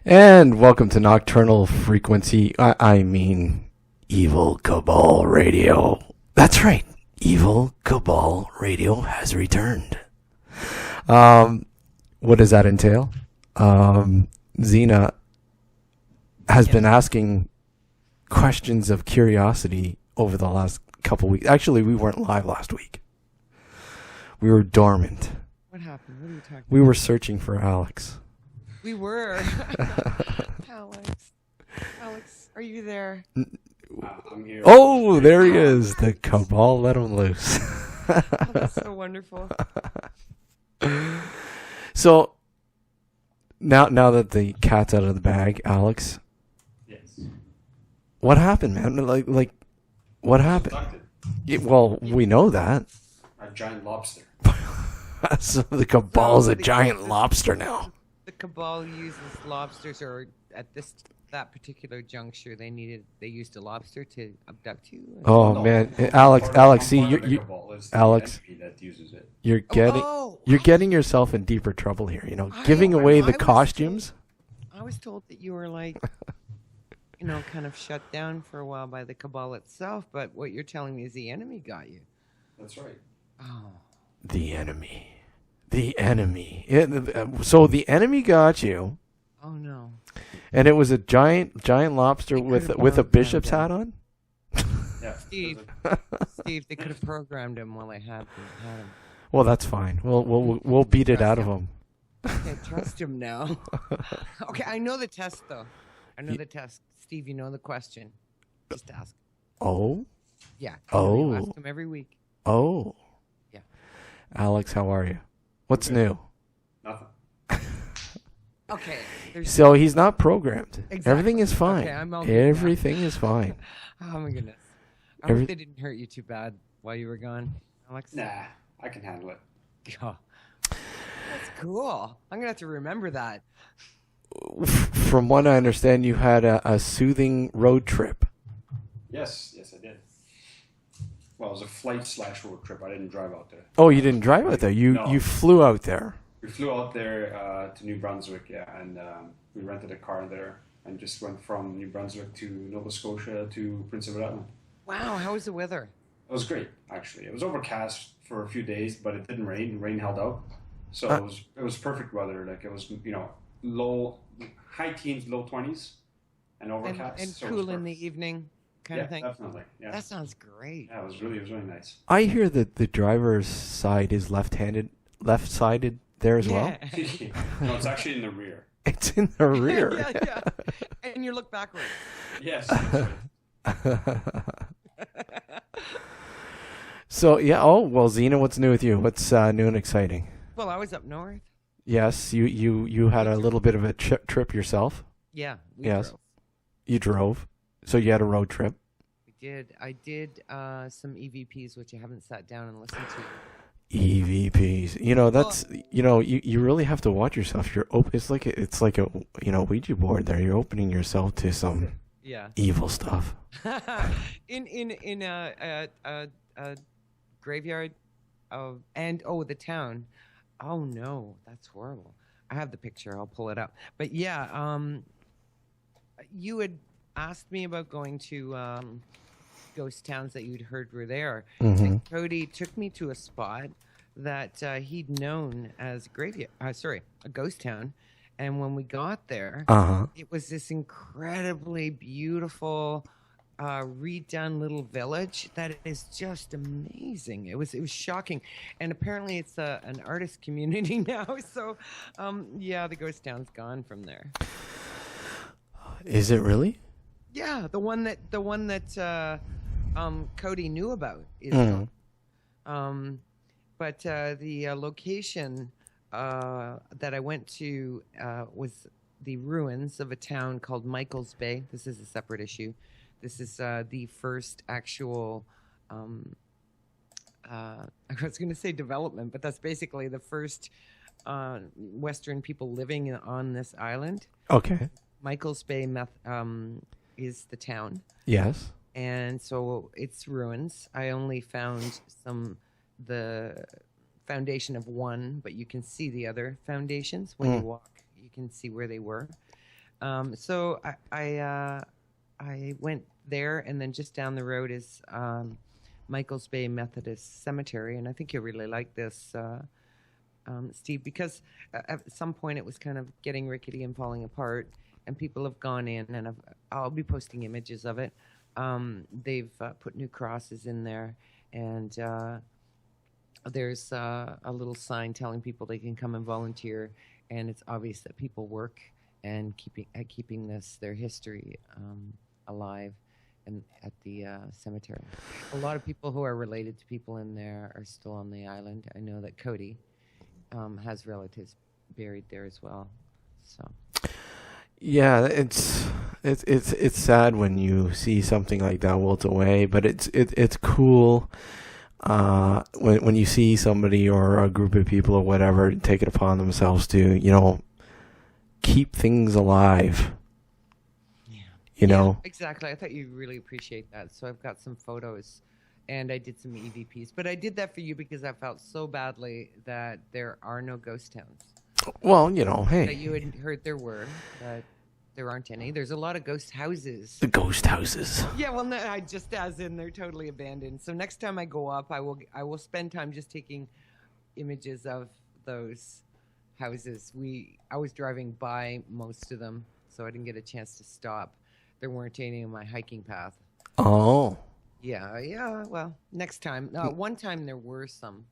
And welcome to Nocturnal Frequency, I mean, Evil Cabal Radio. That's right, Evil Cabal Radio has returned. What does that entail? Zena has been asking questions of curiosity over the last couple weeks. Actually, we weren't live last week. We were dormant. What happened? What are you talking about? We were searching for Alex. We were. Alex, are you there? I'm here. Oh, there he is. The Cabal let him loose. Oh, that's so wonderful. So, now that the cat's out of the bag, Alex. Yes. What happened, man? Like, what happened? Well, we know that. A giant lobster. So the Cabal's a giant lobster now. The Cabal uses lobsters, or at that particular juncture, they used a lobster to abduct you. Oh no, man, Alex, see Alex, that uses it. You're getting yourself in deeper trouble here. You know, giving away the costumes. I was told that you were like, kind of shut down for a while by the Cabal itself. But what you're telling me is the enemy got you. That's right. Oh. The enemy. So the enemy got you. Oh no. And it was a giant lobster with a bishop's hat on? Yeah. Steve, they could have programmed him while I had him. Well, that's fine. We'll beat it out of him. I can't trust him now. Okay, I know the test though. The test. Steve, you know the question. Just ask. Oh? Yeah. Oh. You ask him every week. Oh. Yeah. Alex, how are you? What's new? Nothing. Okay. So he's not programmed. Exactly. Everything is fine. Okay, Everything is fine. Oh my goodness. I hope they didn't hurt you too bad while you were gone, Alex. Nah, I can handle it. Oh, that's cool. I'm gonna have to remember that. From what I understand, you had a soothing road trip. Yes, I did. Well, it was a flight/road trip. I didn't drive out there. Oh, you didn't drive out there. You flew out there. We flew out there to New Brunswick, and we rented a car there and just went from New Brunswick to Nova Scotia to Prince Edward Island. Wow, how was the weather? It was great, actually. It was overcast for a few days, but it didn't rain. The rain held out, so it was perfect weather. Like it was, high teens, low 20s, and overcast and so cool in the evening, kind of thing. Definitely. Yeah, that sounds great. Yeah, it was really nice. I hear that the driver's side is left-sided there as well. No, it's actually in the rear. It's in the rear. yeah. And you look backwards. Yes. That's right. So yeah. Oh well, Zena, what's new with you? What's new and exciting? Well, I was up north. Yes, you had a little bit of a trip yourself. Yeah. Yes. Drove. You drove. So you had a road trip. I did some EVPs, which I haven't sat down and listened to. EVPs. You really have to watch yourself. It's like a Ouija board there. You're opening yourself to some evil stuff. in a graveyard and the town. Oh no, that's horrible. I have the picture. I'll pull it up. But yeah, you had asked me about going to ghost towns that you'd heard were there. Mm-hmm. And Cody took me to a spot that he'd known as a ghost town. And when we got there, it was this incredibly beautiful, redone little village that is just amazing. It was shocking, and apparently it's an artist community now. So, the ghost town's gone from there. Is it really? Yeah, the one that Cody knew about is gone. But the location that I went to was the ruins of a town called Michael's Bay. This is a separate issue. This is the first actual, I was going to say development, but that's basically the first Western people living on this island. Okay. Michael's Bay is the town. Yes. And so it's ruins. I only found the foundation of one, but you can see the other foundations when you walk. You can see where they were. So I went there, and then just down the road is Michael's Bay Methodist Cemetery, and I think you'll really like this, Steve, because at some point it was kind of getting rickety and falling apart, and people have gone in, and I'll be posting images of it. They've put new crosses in there, and there's a little sign telling people they can come and volunteer, and it's obvious that people work and keeping their history alive and at the cemetery. A lot of people who are related to people in there are still on the island. I know that Cody has relatives buried there as well. So yeah, it's sad when you see something like that wilt away, but it's cool when you see somebody or a group of people or whatever take it upon themselves to keep things alive. Yeah, exactly. I thought you'd really appreciate that. So I've got some photos, and I did some EVPs. But I did that for you because I felt so badly that there are no ghost towns. Well, hey. That you had heard there were, but there aren't any. There's a lot of ghost houses. The ghost houses. Yeah, well, no, as in they're totally abandoned. So next time I go up, I will spend time just taking images of those houses. I was driving by most of them, so I didn't get a chance to stop. There weren't any on my hiking path. Oh. Yeah. Well, next time. One time there were some,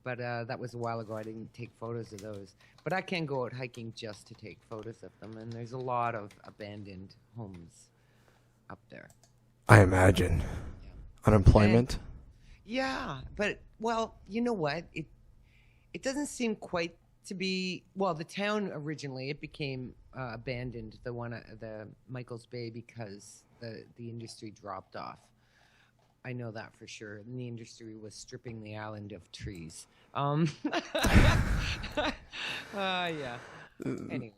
but that was a while ago. I didn't take photos of those. But I can go out hiking just to take photos of them, and there's a lot of abandoned homes up there. I imagine. Yeah. Unemployment? But, well, you know what? It doesn't seem quite to be, well, the town originally, it became abandoned, the Michael's Bay, because the industry dropped off. I know that for sure. And the industry was stripping the island of trees. Yeah. Anyway,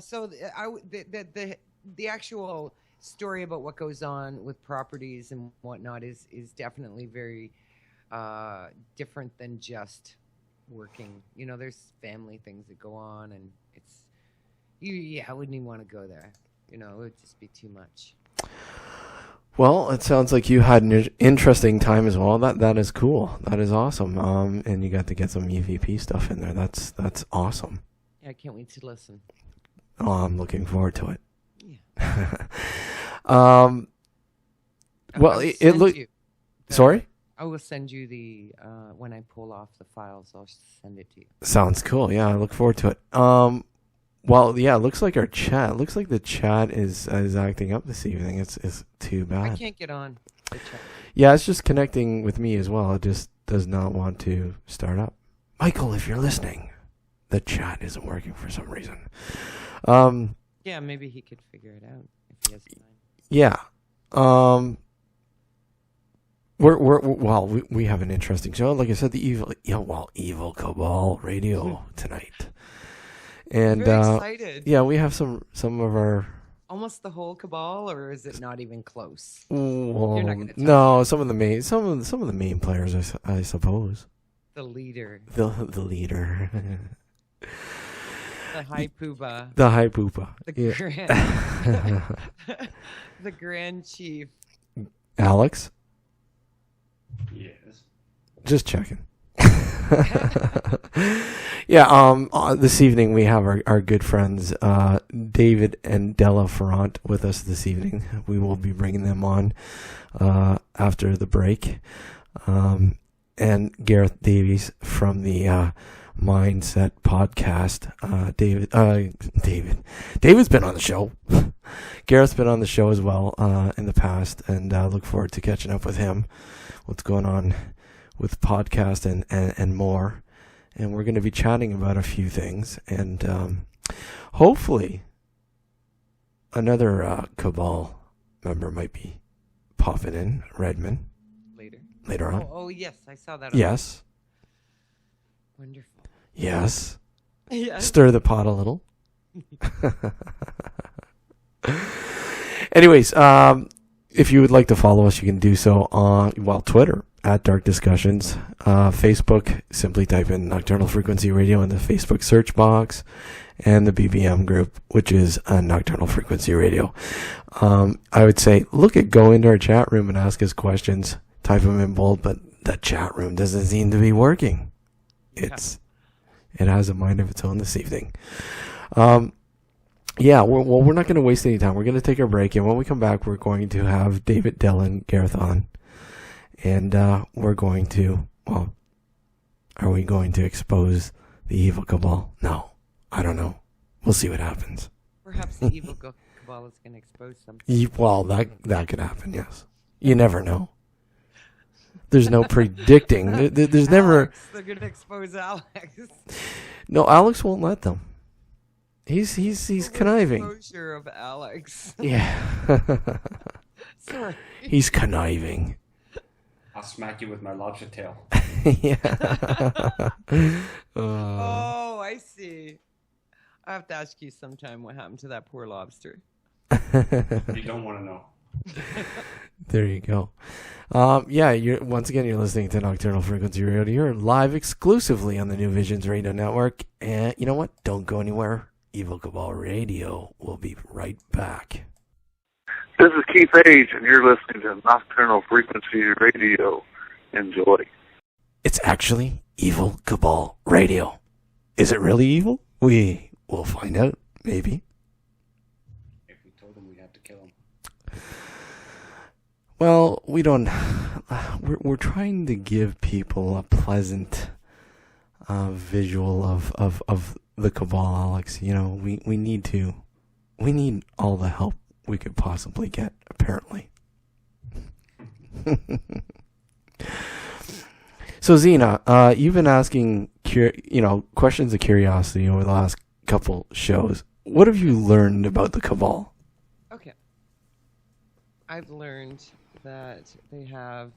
So the actual story about what goes on with properties and whatnot is definitely very different than just working. There's family things that go on, and I wouldn't even want to go there. It would just be too much. Well, it sounds like you had an interesting time as well. That is cool. That is awesome. And you got to get some EVP stuff in there. That's awesome. Yeah, I can't wait to listen. Oh, I'm looking forward to it. Yeah. Well, it look. Sorry. I will send you when I pull off the files. I'll send it to you. Sounds cool. Yeah, I look forward to it. Well, yeah, it looks like the chat is acting up this evening. It's too bad. I can't get on the chat. Yeah, it's just connecting with me as well. It just does not want to start up. Michael, if you're listening, the chat isn't working for some reason. Yeah, maybe he could figure it out if he has time. Yeah. We have an interesting show. Like I said, the evil Cabal radio tonight. And very excited. Yeah, we have some of our almost the whole Cabal, or is it not even close? Well, no, some of the main players, I suppose. The leader. The leader. The high poopa. The high poopa. The grand chief. Alex? Yes. Just checking. Yeah, this evening we have our good friends David and Della Farrant with us this evening. We will be bringing them on after the break. And Gareth Davies from the Mindset podcast. David's been on the show. Gareth's been on the show as well in the past, and I look forward to catching up with him. What's going on with podcast and more. And we're going to be chatting about a few things, and hopefully another Cabal member might be popping in, Redmond. Later on. Oh yes, I saw that. Yes. Wonderful. Yes. Stir the pot a little. Anyways, if you would like to follow us, you can do so on Twitter at Dark Discussions, Facebook. Simply type in Nocturnal Frequency Radio in the Facebook search box, and the BBM group, which is a Nocturnal Frequency Radio. I would say, go into our chat room and ask us questions. Type them in bold, but the chat room doesn't seem to be working. It has a mind of its own this evening. We're not going to waste any time. We're going to take a break, and when we come back, we're going to have David, Della, and Gareth on, and we're going to, are we going to expose the evil cabal? No, I don't know. We'll see what happens. Perhaps the evil cabal is going to expose something. That could happen, yes. You never know. There's no predicting. There's never... They're going to expose Alex. No, Alex won't let them. He's conniving. Exposure of Alex. Yeah. Sorry. He's conniving. I'll smack you with my lobster tail. Yeah. Oh, I see. I have to ask you sometime what happened to that poor lobster. You don't want to know. There you go. You're listening to Nocturnal Frequency Radio. You're live exclusively on the New Visions Radio Network. And you know what? Don't go anywhere. Evil Cabal Radio will be right back. This is Keith Age, and you're listening to Nocturnal Frequency Radio. Enjoy. It's actually Evil Cabal Radio. Is it really evil? We will find out, maybe. If we told him, we'd have to kill him. Well, we don't. We're trying to give people a pleasant visual of the Cabal, Alex. You know, we need all the help we could possibly get, apparently. So, Zena, you've been asking questions of curiosity over the last couple shows. What have you learned about the Cabal? Okay. I've learned that they have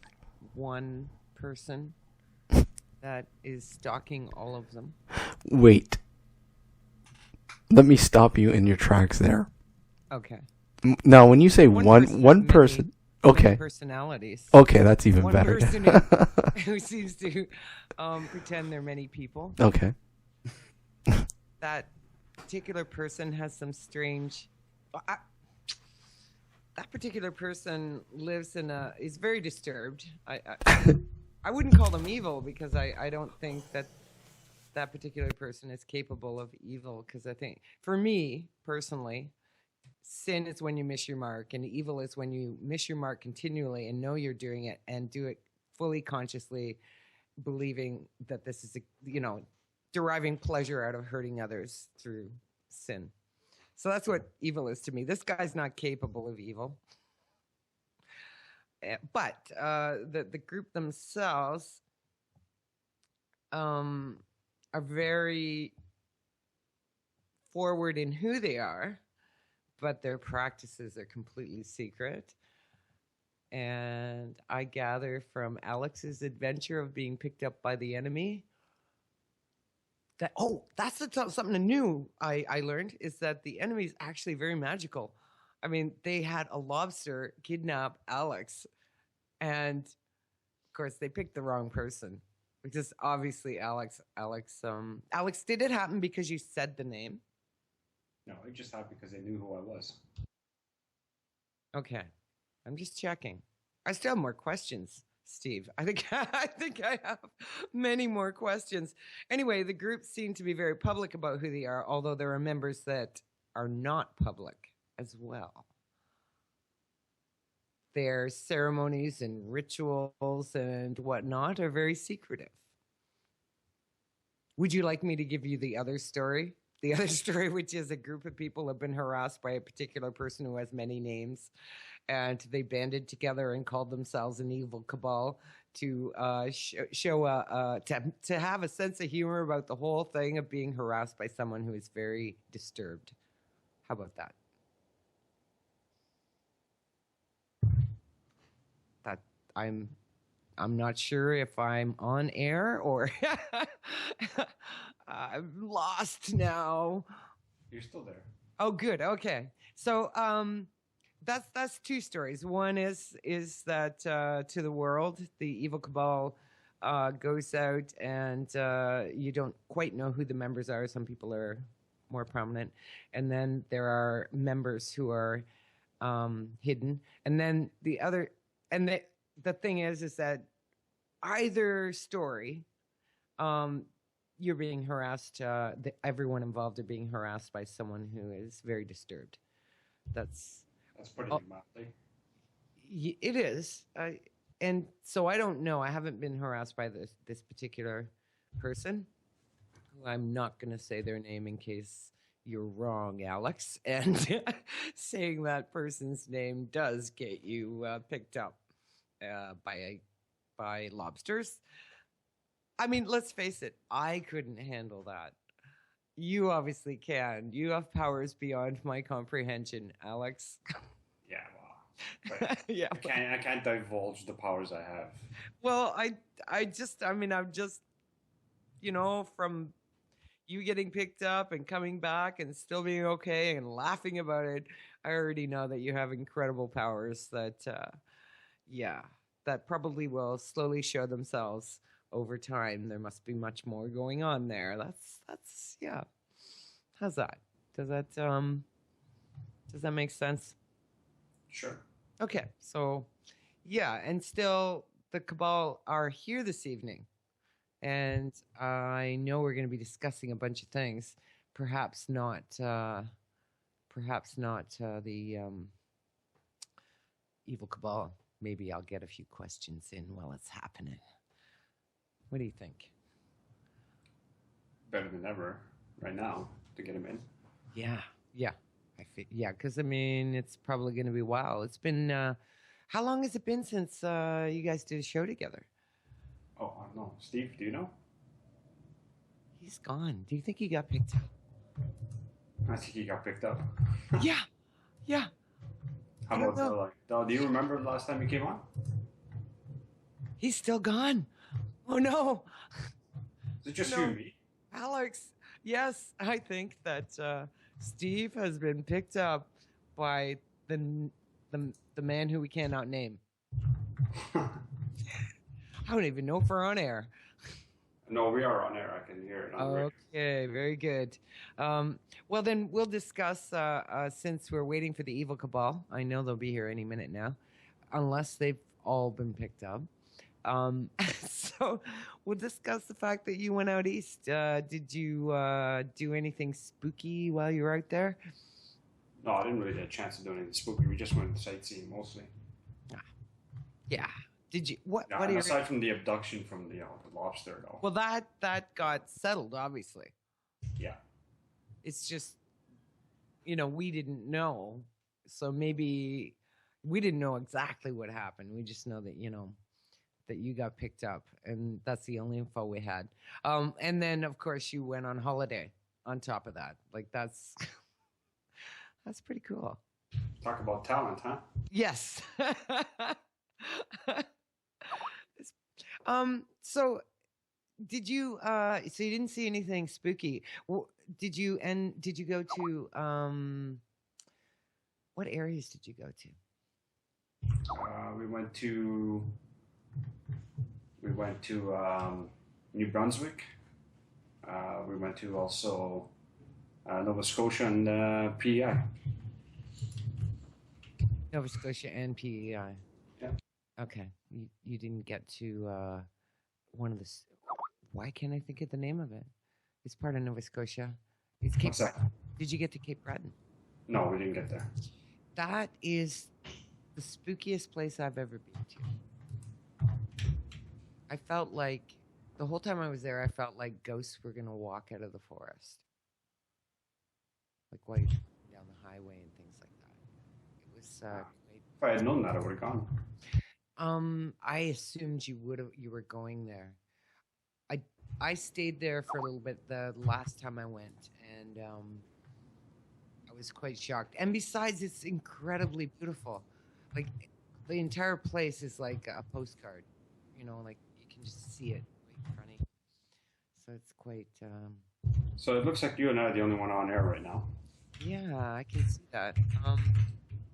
one person that is stalking all of them. Wait. Let me stop you in your tracks there. Okay. Now, when you say one person, okay, personalities. Okay, that's even better. One person who seems to pretend they're many people. Okay. That particular person has some strange. That particular person lives is very disturbed. I wouldn't call them evil because I don't think that particular person is capable of evil, because I think, for me personally, sin is when you miss your mark, and evil is when you miss your mark continually and know you're doing it and do it fully consciously, believing that this is deriving pleasure out of hurting others through sin. So that's what evil is to me. This guy's not capable of evil. But the group themselves are very forward in who they are, but their practices are completely secret. And I gather from Alex's adventure of being picked up by the enemy that, that's something new I learned, is that the enemy is actually very magical. I mean, they had a lobster kidnap Alex, and of course they picked the wrong person, because obviously Alex, did it happen because you said the name? No, it just happened because they knew who I was. Okay. I'm just checking. I still have more questions, Steve. I think I have many more questions. Anyway, the group seem to be very public about who they are, although there are members that are not public as well. Their ceremonies and rituals and whatnot are very secretive. Would you like me to give you the other story? The other story, which is a group of people have been harassed by a particular person who has many names, and they banded together and called themselves an evil cabal to to have a sense of humor about the whole thing of being harassed by someone who is very disturbed. How about that? That I'm not sure if I'm on air or I'm lost now. You're still there. Oh, good. Okay. So that's two stories. One is that to the world, the evil cabal goes out and you don't quite know who the members are. Some people are more prominent, and then there are members who are hidden, and then the thing is that either story, you're being harassed. Everyone involved are being harassed by someone who is very disturbed. That's pretty dramatic. It is, and so I don't know. I haven't been harassed by this particular person. I'm not going to say their name in case you're wrong, Alex. And saying that person's name does get you picked up by lobsters. I mean, let's face it. I couldn't handle that. You obviously can. You have powers beyond my comprehension, Alex. Yeah, well, but yeah. I can't divulge the powers I have. Well, I'm just, from you getting picked up and coming back and still being okay and laughing about it, I already know that you have incredible powers that, that probably will slowly show themselves over time. There must be much more going on there. That's yeah. How's that? Does that make sense? Sure. Okay, so yeah, and still the Cabal are here this evening. And I know we're going to be discussing a bunch of things. Perhaps not the evil Cabal. Maybe I'll get a few questions in while it's happening. What do you think? Better than ever right now to get him in. Yeah. Because it's probably going to be a while. It's been how long has it been since you guys did a show together? Oh, I don't know. Steve, do you know? He's gone. Do you think he got picked up? I think he got picked up. Yeah. How about Della? Do you remember the last time he came on? He's still gone. Oh no. Is it just you and me? Alex, yes, I think that Steve has been picked up by the man who we cannot name. I don't even know if we're on air. No, we are on air. I can hear it. Okay, very good. Well, then we'll discuss, since we're waiting for the evil Cabal. I know they'll be here any minute now, unless they've all been picked up. So we'll discuss the fact that you went out east. Did you do anything spooky while you were out there? No, I didn't really get a chance to do anything spooky. We just went sightseeing mostly. Yeah. Did you? What? Yeah, what aside from the abduction from the lobster, though. Well, that got settled, obviously. Yeah. It's just, we didn't know, so maybe we didn't know exactly what happened. We just know that that you got picked up, and that's the only info we had. And then of course you went on holiday. On top of that, that's that's pretty cool. Talk about talent, huh? Yes. So did you so you didn't see anything spooky? Did you go to what areas did you go to? We went to New Brunswick. We went to also Nova Scotia and PEI. Nova Scotia and PEI. Yeah. Okay. You didn't get to one of the... Why can't I think of the name of it? It's part of Nova Scotia. It's Cape Breton. Did you get to Cape Breton? No, we didn't get there. That is the spookiest place I've ever been to. I felt like, the whole time I was there, I felt like ghosts were going to walk out of the forest. Like while you're down the highway and things like that. It was great. If I had known that, I would have gone. I assumed you were going there. I stayed there for a little bit the last time I went, and I was quite shocked. And besides, it's incredibly beautiful. Like, the entire place is like a postcard. Like you can just see it right in front of you. So it's quite... So it looks like you and I are the only one on air right now. Yeah, I can see that.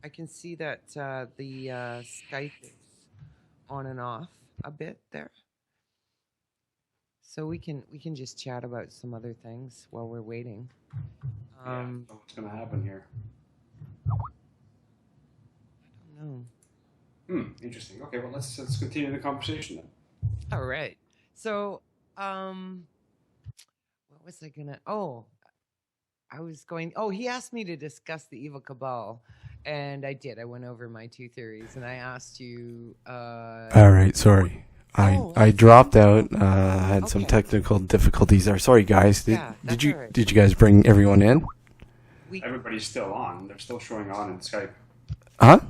I can see that the Skype is on and off a bit there. So we can just chat about some other things while we're waiting. So what's going to happen here? I don't know. Interesting. Okay, well, let's continue the conversation then. All right. So, what was I gonna? He asked me to discuss the evil cabal, and I did. I went over my 2 theories, and I asked you. All right, sorry. I dropped out. Had some technical difficulties there. Sorry, guys. Did you guys bring everyone in? Everybody's still on. They're still showing on in Skype. Huh?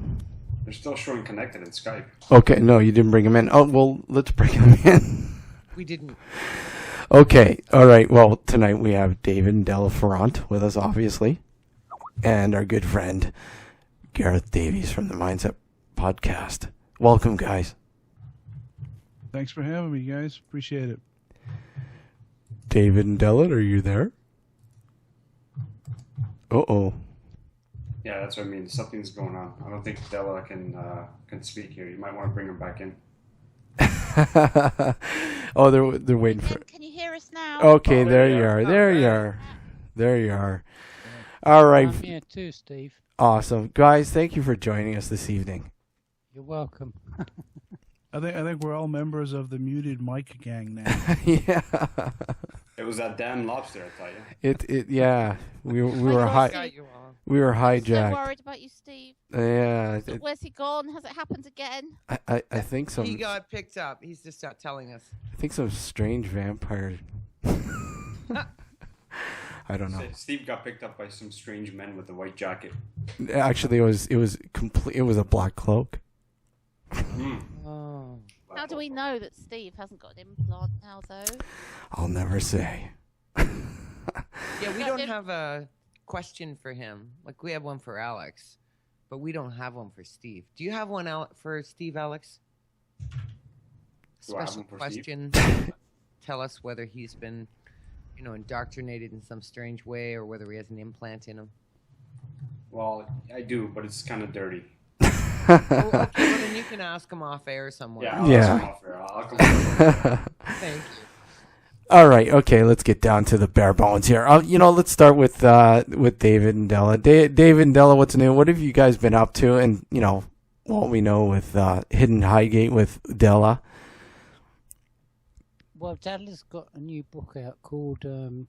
They're still showing connected in Skype. Okay, no, you didn't bring them in. Oh, well, let's bring them in. We didn't. Okay, all right. Well, tonight we have David and Della Farrant with us, obviously, and our good friend Gareth Davies from the Mindset Podcast. Welcome, guys. Thanks for having me, guys. Appreciate it. David and Della, are you there? Uh-oh. Yeah, that's what I mean. Something's going on. I don't think Della can speak here. You might want to bring her back in. Oh, they're waiting for. Can you hear us now? Okay, there you are. There you are. There you are. All right. I'm here too, Steve. Awesome, guys. Thank you for joining us this evening. You're welcome. I think we're all members of the muted mic gang now. Yeah. It was that damn lobster, I tell you. Yeah. We were We were hijacked. So worried about you, Steve. Yeah. Where's he gone? Has it happened again? I think some. He got picked up. He's just not telling us. I think some strange vampire. I don't know. Steve got picked up by some strange men with a white jacket. Actually, it was complete. It was a black cloak. Oh. How do we know that Steve hasn't got an implant now, though? I'll never say. Yeah, we don't have a question for him. Like, we have one for Alex, but we don't have one for Steve. Do you have one for Steve, Alex? Special question. Tell us whether he's been, indoctrinated in some strange way or whether he has an implant in him. Well, I do, but it's kind of dirty. Okay, well, then you can ask him off air somewhere. Yeah, I'll ask him off air. I'll come Thank you. All right, okay, let's get down to the bare bones here. Let's start with David and Della. David and Della, what's new? What have you guys been up to? And, what we know with Hidden Highgate with Della. Well, Della's got a new book out called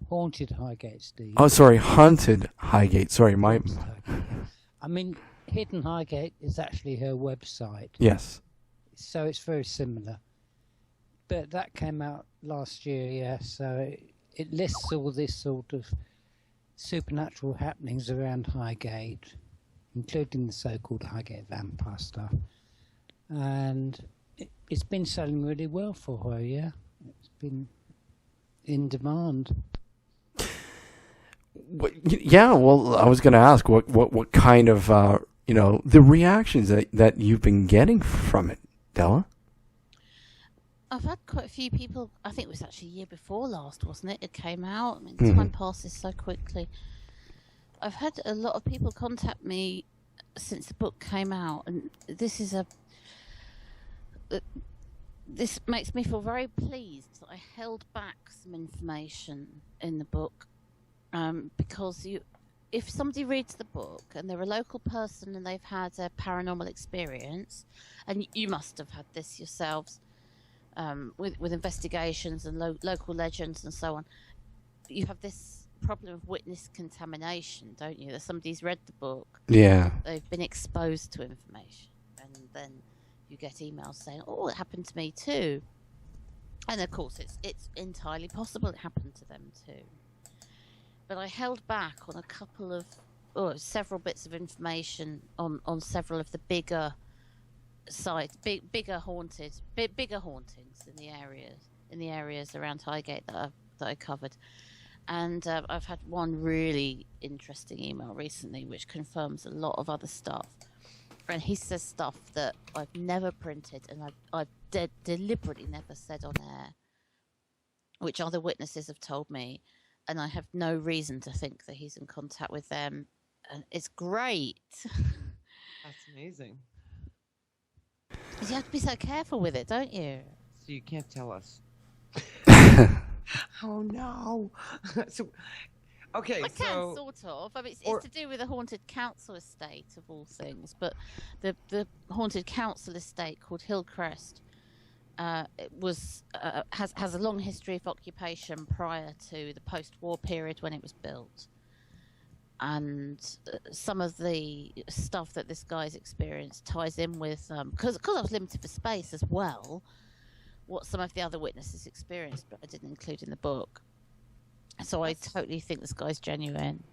Haunted Highgate, Steve. Oh, sorry, Haunted Highgate. Sorry, I mean, Hidden Highgate is actually her website. Yes. So it's very similar. But that came out last year, yeah. So it lists all this sort of supernatural happenings around Highgate, including the so-called Highgate vampire stuff. And it's been selling really well for her, yeah. It's been in demand. Yeah, well, I was going to ask what kind of, the reactions that you've been getting from it, Della? I've had quite a few people, I think it was actually a year before last, wasn't it? It came out. I mean, time passes so quickly. I've had a lot of people contact me since the book came out, and this makes me feel very pleased that I held back some information in the book, because if somebody reads the book and they're a local person and they've had a paranormal experience, and you must have had this yourselves, with investigations and local legends and so on, you have this problem of witness contamination, don't you? That somebody's read the book, they've been exposed to information, and then you get emails saying, "Oh, it happened to me too." And of course, it's entirely possible it happened to them too. But I held back on a couple of, several bits of information on several of the bigger sites, bigger hauntings in the areas around Highgate that I covered. And I've had one really interesting email recently which confirms a lot of other stuff. And he says stuff that I've never printed and I've deliberately never said on air, which other witnesses have told me, and I have no reason to think that he's in contact with them. And it's great. That's amazing. You have to be so careful with it, don't you? So you can't tell us. Oh no! So, Okay, I can sort of. I mean, it's to do with the haunted council estate of all things, but the haunted council estate called Hillcrest has a long history of occupation prior to the post-war period when it was built, and some of the stuff that this guy's experienced ties in with because I was limited for space as well. What some of the other witnesses experienced, but I didn't include in the book. So I totally think this guy's genuine.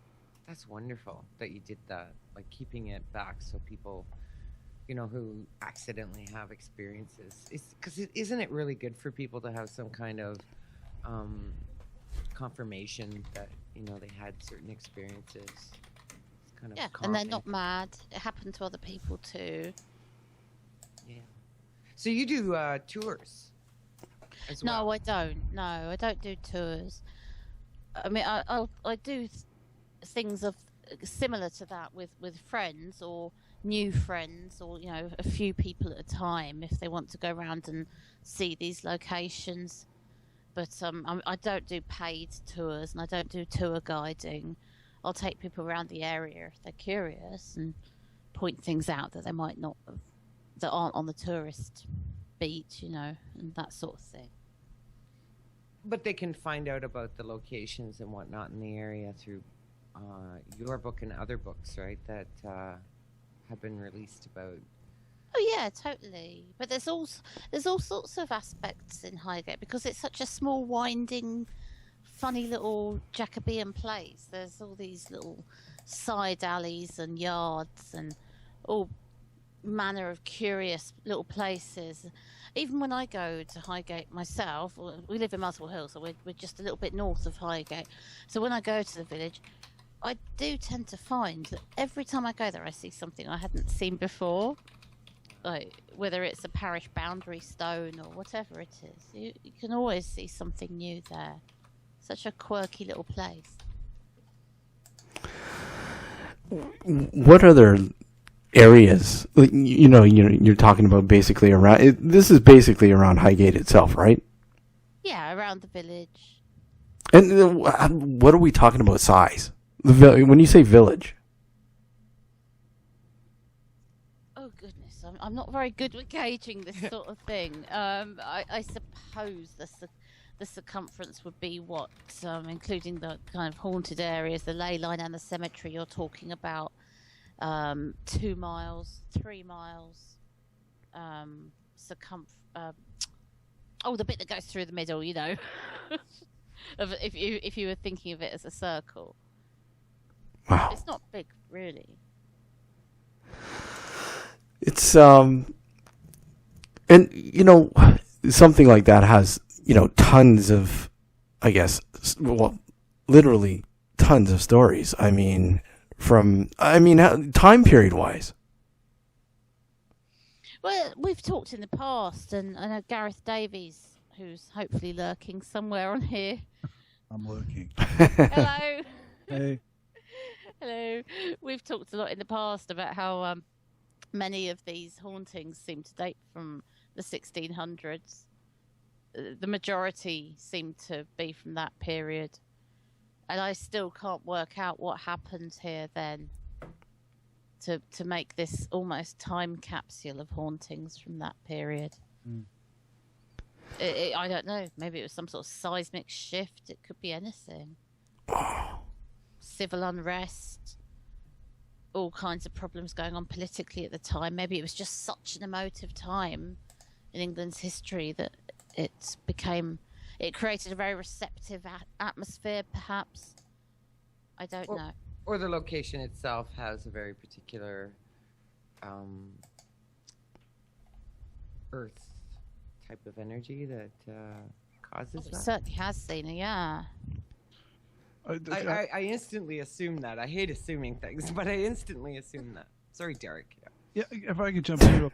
That's wonderful that you did that, like keeping it back so people, who accidentally have experiences. Isn't it really good for people to have some kind of confirmation that they had certain experiences? It's kind of and they're not mad. It happened to other people too. Yeah. So you do tours as well? No, I don't. No, I don't do tours. I mean, I do things of similar to that with friends or new friends, or a few people at a time if they want to go around and see these locations. But I don't do paid tours, and I don't do tour guiding. I'll take people around the area if they're curious and point things out that they might not have, that aren't on the tourist beat, and that sort of thing. But they can find out about the locations and whatnot in the area through your book and other books, right, that have been released about. Oh yeah, totally. But there's all sorts of aspects in Highgate because it's such a small, winding, funny little Jacobean place. There's all these little side alleys and yards and all manner of curious little places. Even when I go to Highgate myself, we live in Muswell Hill, so we're just a little bit north of Highgate. So when I go to the village, I do tend to find that every time I go there, I see something I hadn't seen before. Like whether it's a parish boundary stone or whatever it is, you can always see something new there. Such a quirky little place. What other areas, you're talking about basically around, this is basically around Highgate itself, right? Yeah, around the village. And what are we talking about size? When you say village? Oh goodness, I'm not very good with gauging this sort of thing. I suppose the circumference would be what, including the kind of haunted areas, the ley line and the cemetery you're talking about. 2 miles, 3 miles, the bit that goes through the middle, of if you were thinking of it as a circle. Wow. It's not big, really. It's and something like that has tons of, I guess, literally tons of stories. I mean, time period wise. Well, we've talked in the past, and I know Gareth Davies, who's hopefully lurking somewhere on here. I'm lurking. Hello. Hey. Hello. We've talked a lot in the past about how many of these hauntings seem to date from the 1600s. The majority seem to be from that period. And I still can't work out what happened here then to make this almost time capsule of hauntings from that period. Mm. I don't know. Maybe it was some sort of seismic shift. It could be anything. Civil unrest. All kinds of problems going on politically at the time. Maybe it was just such an emotive time in England's history that it created a very receptive atmosphere, perhaps. I don't know. Or the location itself has a very particular earth type of energy that causes that. It certainly has, Zena, yeah. I instantly assume that. I hate assuming things, but I instantly assume that. Sorry, Derek. Yeah, if I could jump in,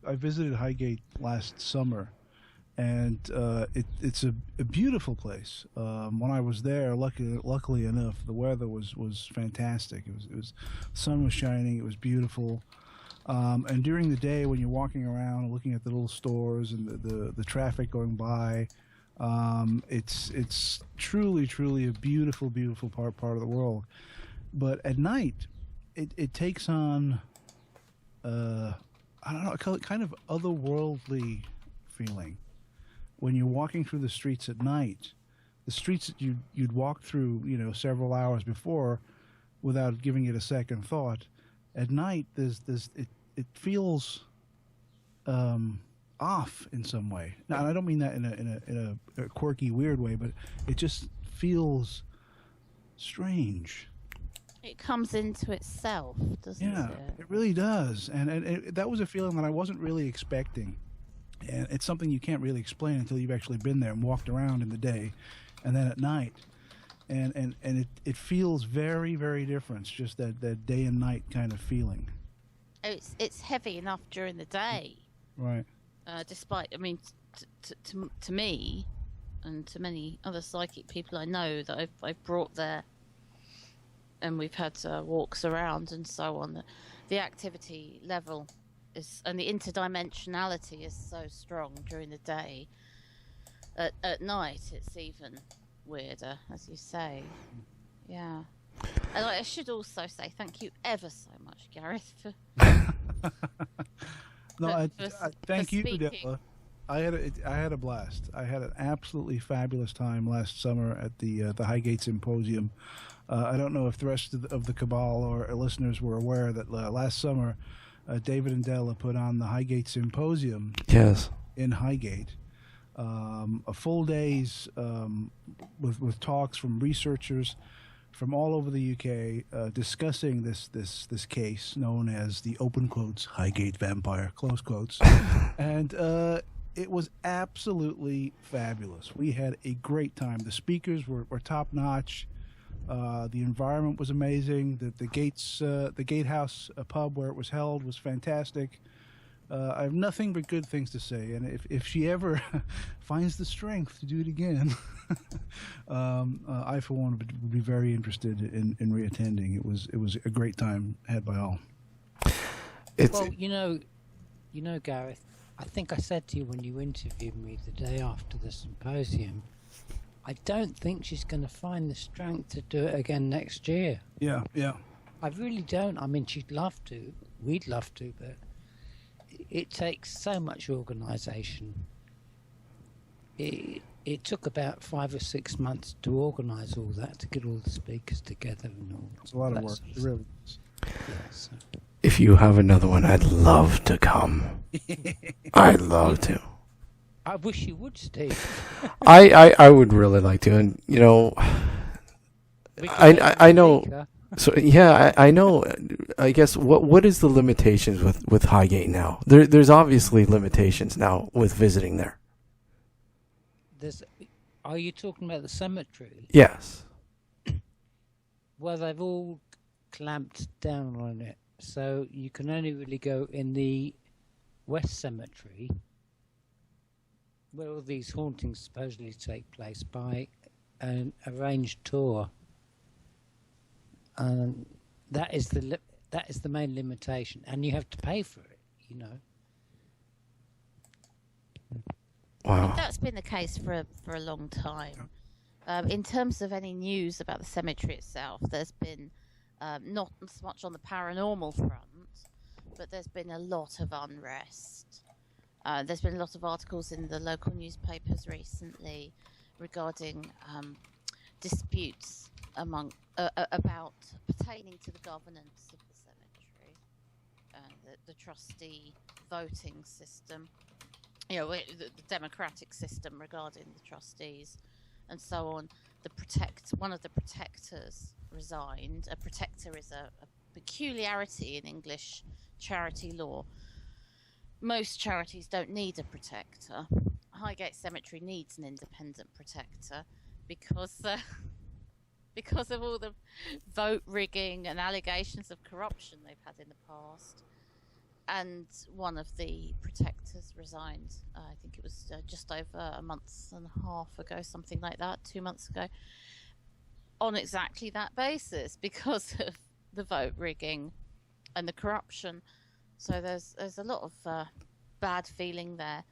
I visited Highgate last summer. And it's a beautiful place. When I was there, luckily enough, the weather was fantastic. It was the sun was shining. It was beautiful. And during the day, when you're walking around and looking at the little stores and the traffic going by, It's truly a beautiful part of the world. But at night, it takes on I don't know, kind of otherworldly feeling when you're walking through the streets at night. The streets that you'd walk through, several hours before, without giving it a second thought. At night, it feels off in some way. Now, and I don't mean that in a quirky, weird way, but it just feels strange. It comes into itself, doesn't it? Yeah, it really does. And that was a feeling that I wasn't really expecting. And it's something you can't really explain until you've actually been there and walked around in the day, and then at night. And it feels very, very different. It's just that day and night kind of feeling. It's heavy enough during the day. Right. Despite, I mean, to me, and to many other psychic people I know that I've brought there, and we've had walks around and so on. The activity level and the interdimensionality is so strong during the day. At night, it's even weirder, as you say. Yeah. And I should also say thank you ever so much, Gareth, for No, thank you, speaking. Della. I had a blast. I had an absolutely fabulous time last summer at the Highgate Symposium. I don't know if the rest of the Cabal or listeners were aware that last summer, David and Della put on the Highgate Symposium. Yes. In Highgate. A full days with talks from researchers from all over the UK discussing this case known as the open quotes Highgate vampire close quotes, and it was absolutely fabulous. We had a great time. The speakers were top notch. The environment was amazing. The Gatehouse pub where it was held was fantastic. I have nothing but good things to say, and if she ever finds the strength to do it again, I for one would be very interested in reattending. It was a great time had by all. Well, you know, Gareth, I think I said to you when you interviewed me the day after the symposium, I don't think she's going to find the strength to do it again next year. Yeah. I really don't. I mean, she'd love to. We'd love to, but it takes so much organisation. It took about 5 or 6 months to organise all that, to get all the speakers together and all. It's a lot of work. It really is. Yes. If you have another one, I'd love to come. I'd love to. I wish you would, Steve. I would really like to, and I know. So yeah, I know. I guess what is the limitations with Highgate now? There's obviously limitations now with visiting there. Are you talking about the cemetery? Yes. Well, they've all clamped down on it, so you can only really go in the West Cemetery, where all these hauntings supposedly take place, by an arranged tour. That is the main limitation, and you have to pay for it. Wow. That's been the case for a long time. In terms of any news about the cemetery itself, there's been not so much on the paranormal front, but there's been a lot of unrest. There's been a lot of articles in the local newspapers recently regarding disputes about pertaining to the governance of the cemetery, the trustee voting system, the democratic system regarding the trustees, and so on. One of the protectors resigned. A protector is a peculiarity in English charity law. Most charities don't need a protector. Highgate Cemetery needs an independent protector because of all the vote rigging and allegations of corruption they've had in the past. And one of the protectors resigned. I think it was just over a month and a half ago, something like that, 2 months ago, on exactly that basis, because of the vote rigging and the corruption. So there's a lot of bad feeling there.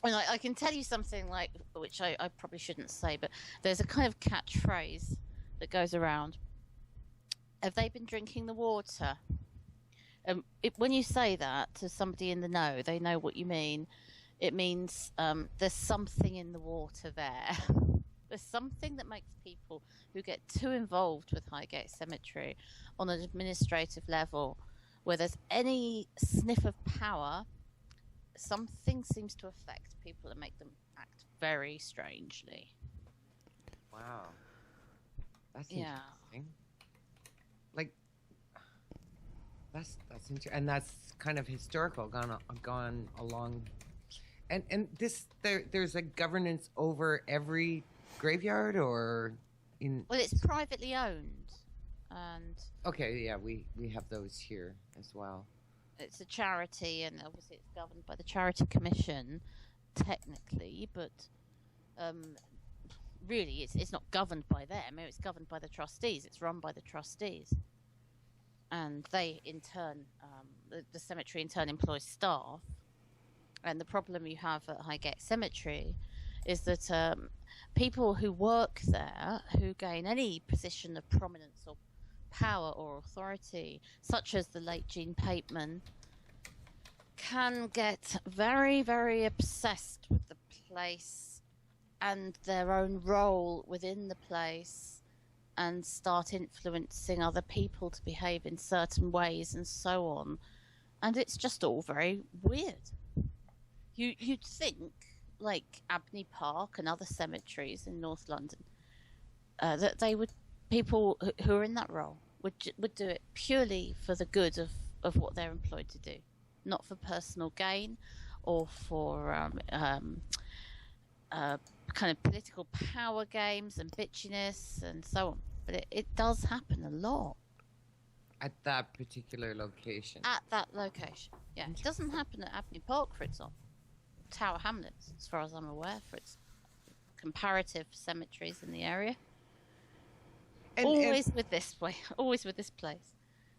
And I can tell you something like, which I probably shouldn't say, but there's a kind of catchphrase that goes around. Have they been drinking the water? When you say that to somebody in the know, they know what you mean. It means there's something in the water there. There's something that makes people who get too involved with Highgate Cemetery on an administrative level, where there's any sniff of power, something seems to affect people and make them act very strangely. Wow. That's interesting. Like, that's interesting. And that's kind of historical, gone along. And this, there's a governance over every graveyard, or in... Well, it's privately owned. And okay, yeah, we have those here as well. It's a charity, and obviously it's governed by the Charity Commission, technically, but really it's not governed by them. It's governed by the trustees. It's run by the trustees. And they, in turn, the cemetery in turn employs staff. And the problem you have at Highgate Cemetery is that people who work there, who gain any position of prominence or power or authority, such as the late Jean Pateman, can get very, very obsessed with the place and their own role within the place, and start influencing other people to behave in certain ways and so on. And it's just all very weird. You'd think, like Abney Park and other cemeteries in North London, that they would, people who are in that role would do it purely for the good of what they're employed to do, not for personal gain or for kind of political power games and bitchiness and so on. But it does happen a lot. At that particular location. At that location, yeah. It doesn't happen at Abney Park, for example. Tower Hamlets, as far as I'm aware, for its comparative cemeteries in the area. Always with this place.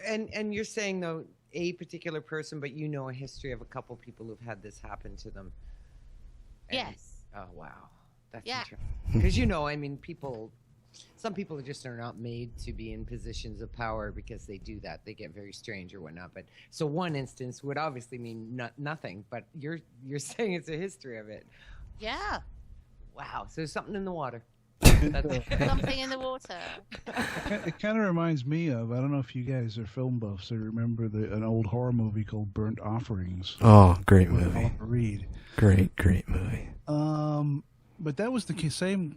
And you're saying, though, a particular person, but you know a history of a couple people who've had this happen to them. And, yes. Oh, wow. That's interesting. Because, I mean, some people just are not made to be in positions of power because they do that. They get very strange or whatnot. But so one instance would obviously mean nothing, but you're saying it's a history of it. Yeah. Wow. So there's something in the water. Something in the water. It kind of reminds me of, I don't know if you guys are film buffs or remember an old horror movie called Burnt Offerings. Oh, great movie. Read. Great movie. But that was the same,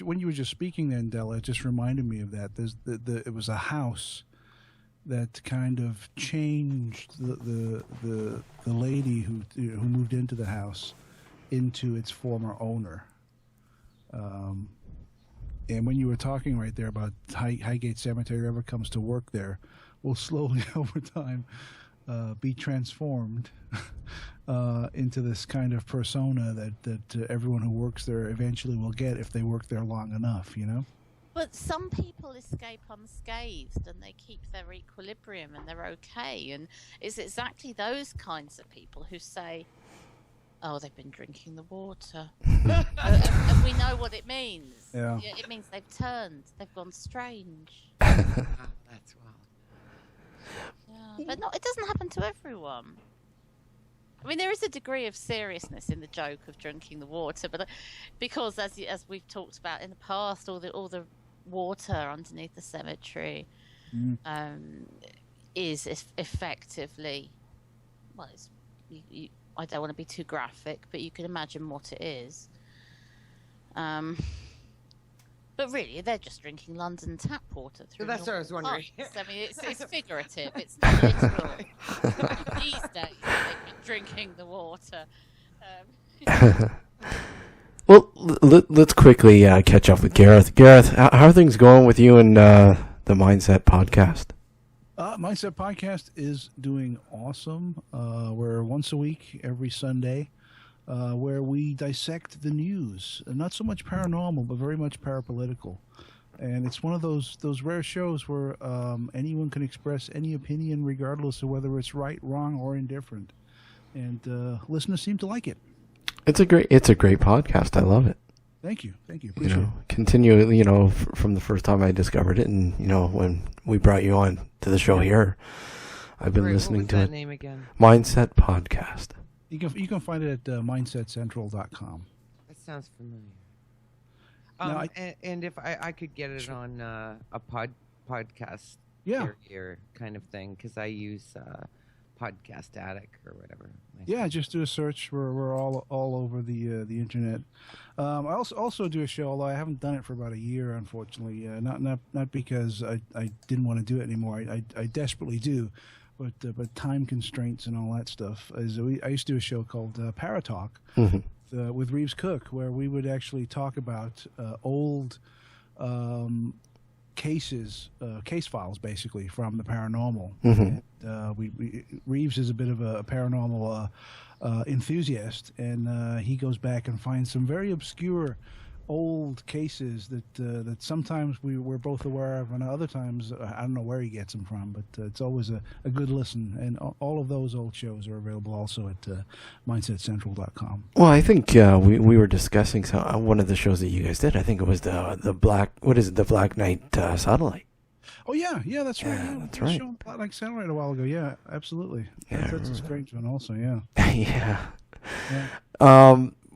when you were just speaking then, Della, it just reminded me of that. It was a house that kind of changed the lady who moved into the house into its former owner. And when you were talking right there about Highgate Cemetery, whoever comes to work there will slowly over time be transformed into this kind of persona that everyone who works there eventually will get if they work there long enough, But some people escape unscathed and they keep their equilibrium and they're okay. And it's exactly those kinds of people who say, oh, they've been drinking the water. And we know what it means. Yeah. It means they've turned. They've gone strange. That's wild. Yeah, but it doesn't happen to everyone. I mean, there is a degree of seriousness in the joke of drinking the water, but because as we've talked about in the past, all the water underneath the cemetery is effectively, well, I don't want to be too graphic, but you can imagine what it is. But really, they're just drinking London tap water. That's what I was wondering. I mean, it's figurative. It's not literal. These days, they've been drinking the water. Well, let's quickly catch up with Gareth. Gareth, how are things going with you and the Mindset podcast? Mindset podcast is doing awesome. We're once a week, every Sunday, where we dissect the news. Not so much paranormal, but very much parapolitical. And it's one of those rare shows where anyone can express any opinion, regardless of whether it's right, wrong, or indifferent. And listeners seem to like it. It's a great podcast. I love it. Thank you. Appreciate it. Continue, from the first time I discovered it, and when we brought you on to the show here, I've been listening to it. What was that name again? Mindset Podcast. You can find it at mindsetcentral.com. That sounds familiar. Now, and if I could get it on a podcast carrier kind of thing, because I use Podcast Addict or whatever. Yeah, just do a search. We're all over the internet. I also do a show, although I haven't done it for about a year, unfortunately. Not because I didn't want to do it anymore. I desperately do, but time constraints and all that stuff. I used to do a show called Paratalk with Reeves Cook, where we would actually talk about old cases, case files, basically, from the paranormal. And, Reeves is a bit of a paranormal enthusiast, and he goes back and finds some very obscure old cases that sometimes we're both aware of, and other times I don't know where he gets them from, but it's always a good listen. And all of those old shows are available also at mindsetcentral.com. Well, I think we were discussing one of the shows that you guys did. I think it was the Black Knight Satellite. Oh yeah, that's right. Yeah, that's right. Show Black Knight Satellite a while ago. Yeah, absolutely. Yeah, that's a strange one, also. Yeah. Yeah.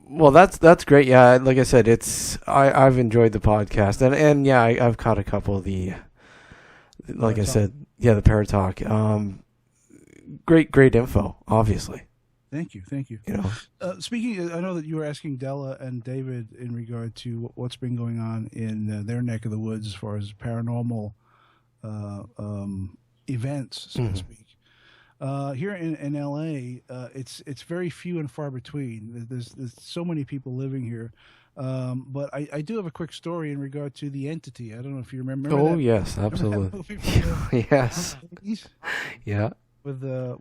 Well, that's great. Yeah, like I said, I've enjoyed the podcast, and yeah, I've caught a couple of the, like I said, the Paratalk. Great info, obviously. Thank you. Speaking, I know that you were asking Della and David in regard to what's been going on in their neck of the woods as far as paranormal events, so to speak. Here in LA, it's very few and far between. There's so many people living here. But I do have a quick story in regard to the entity. I don't know if you remember. Oh, yes, absolutely. Yes. Yeah. With the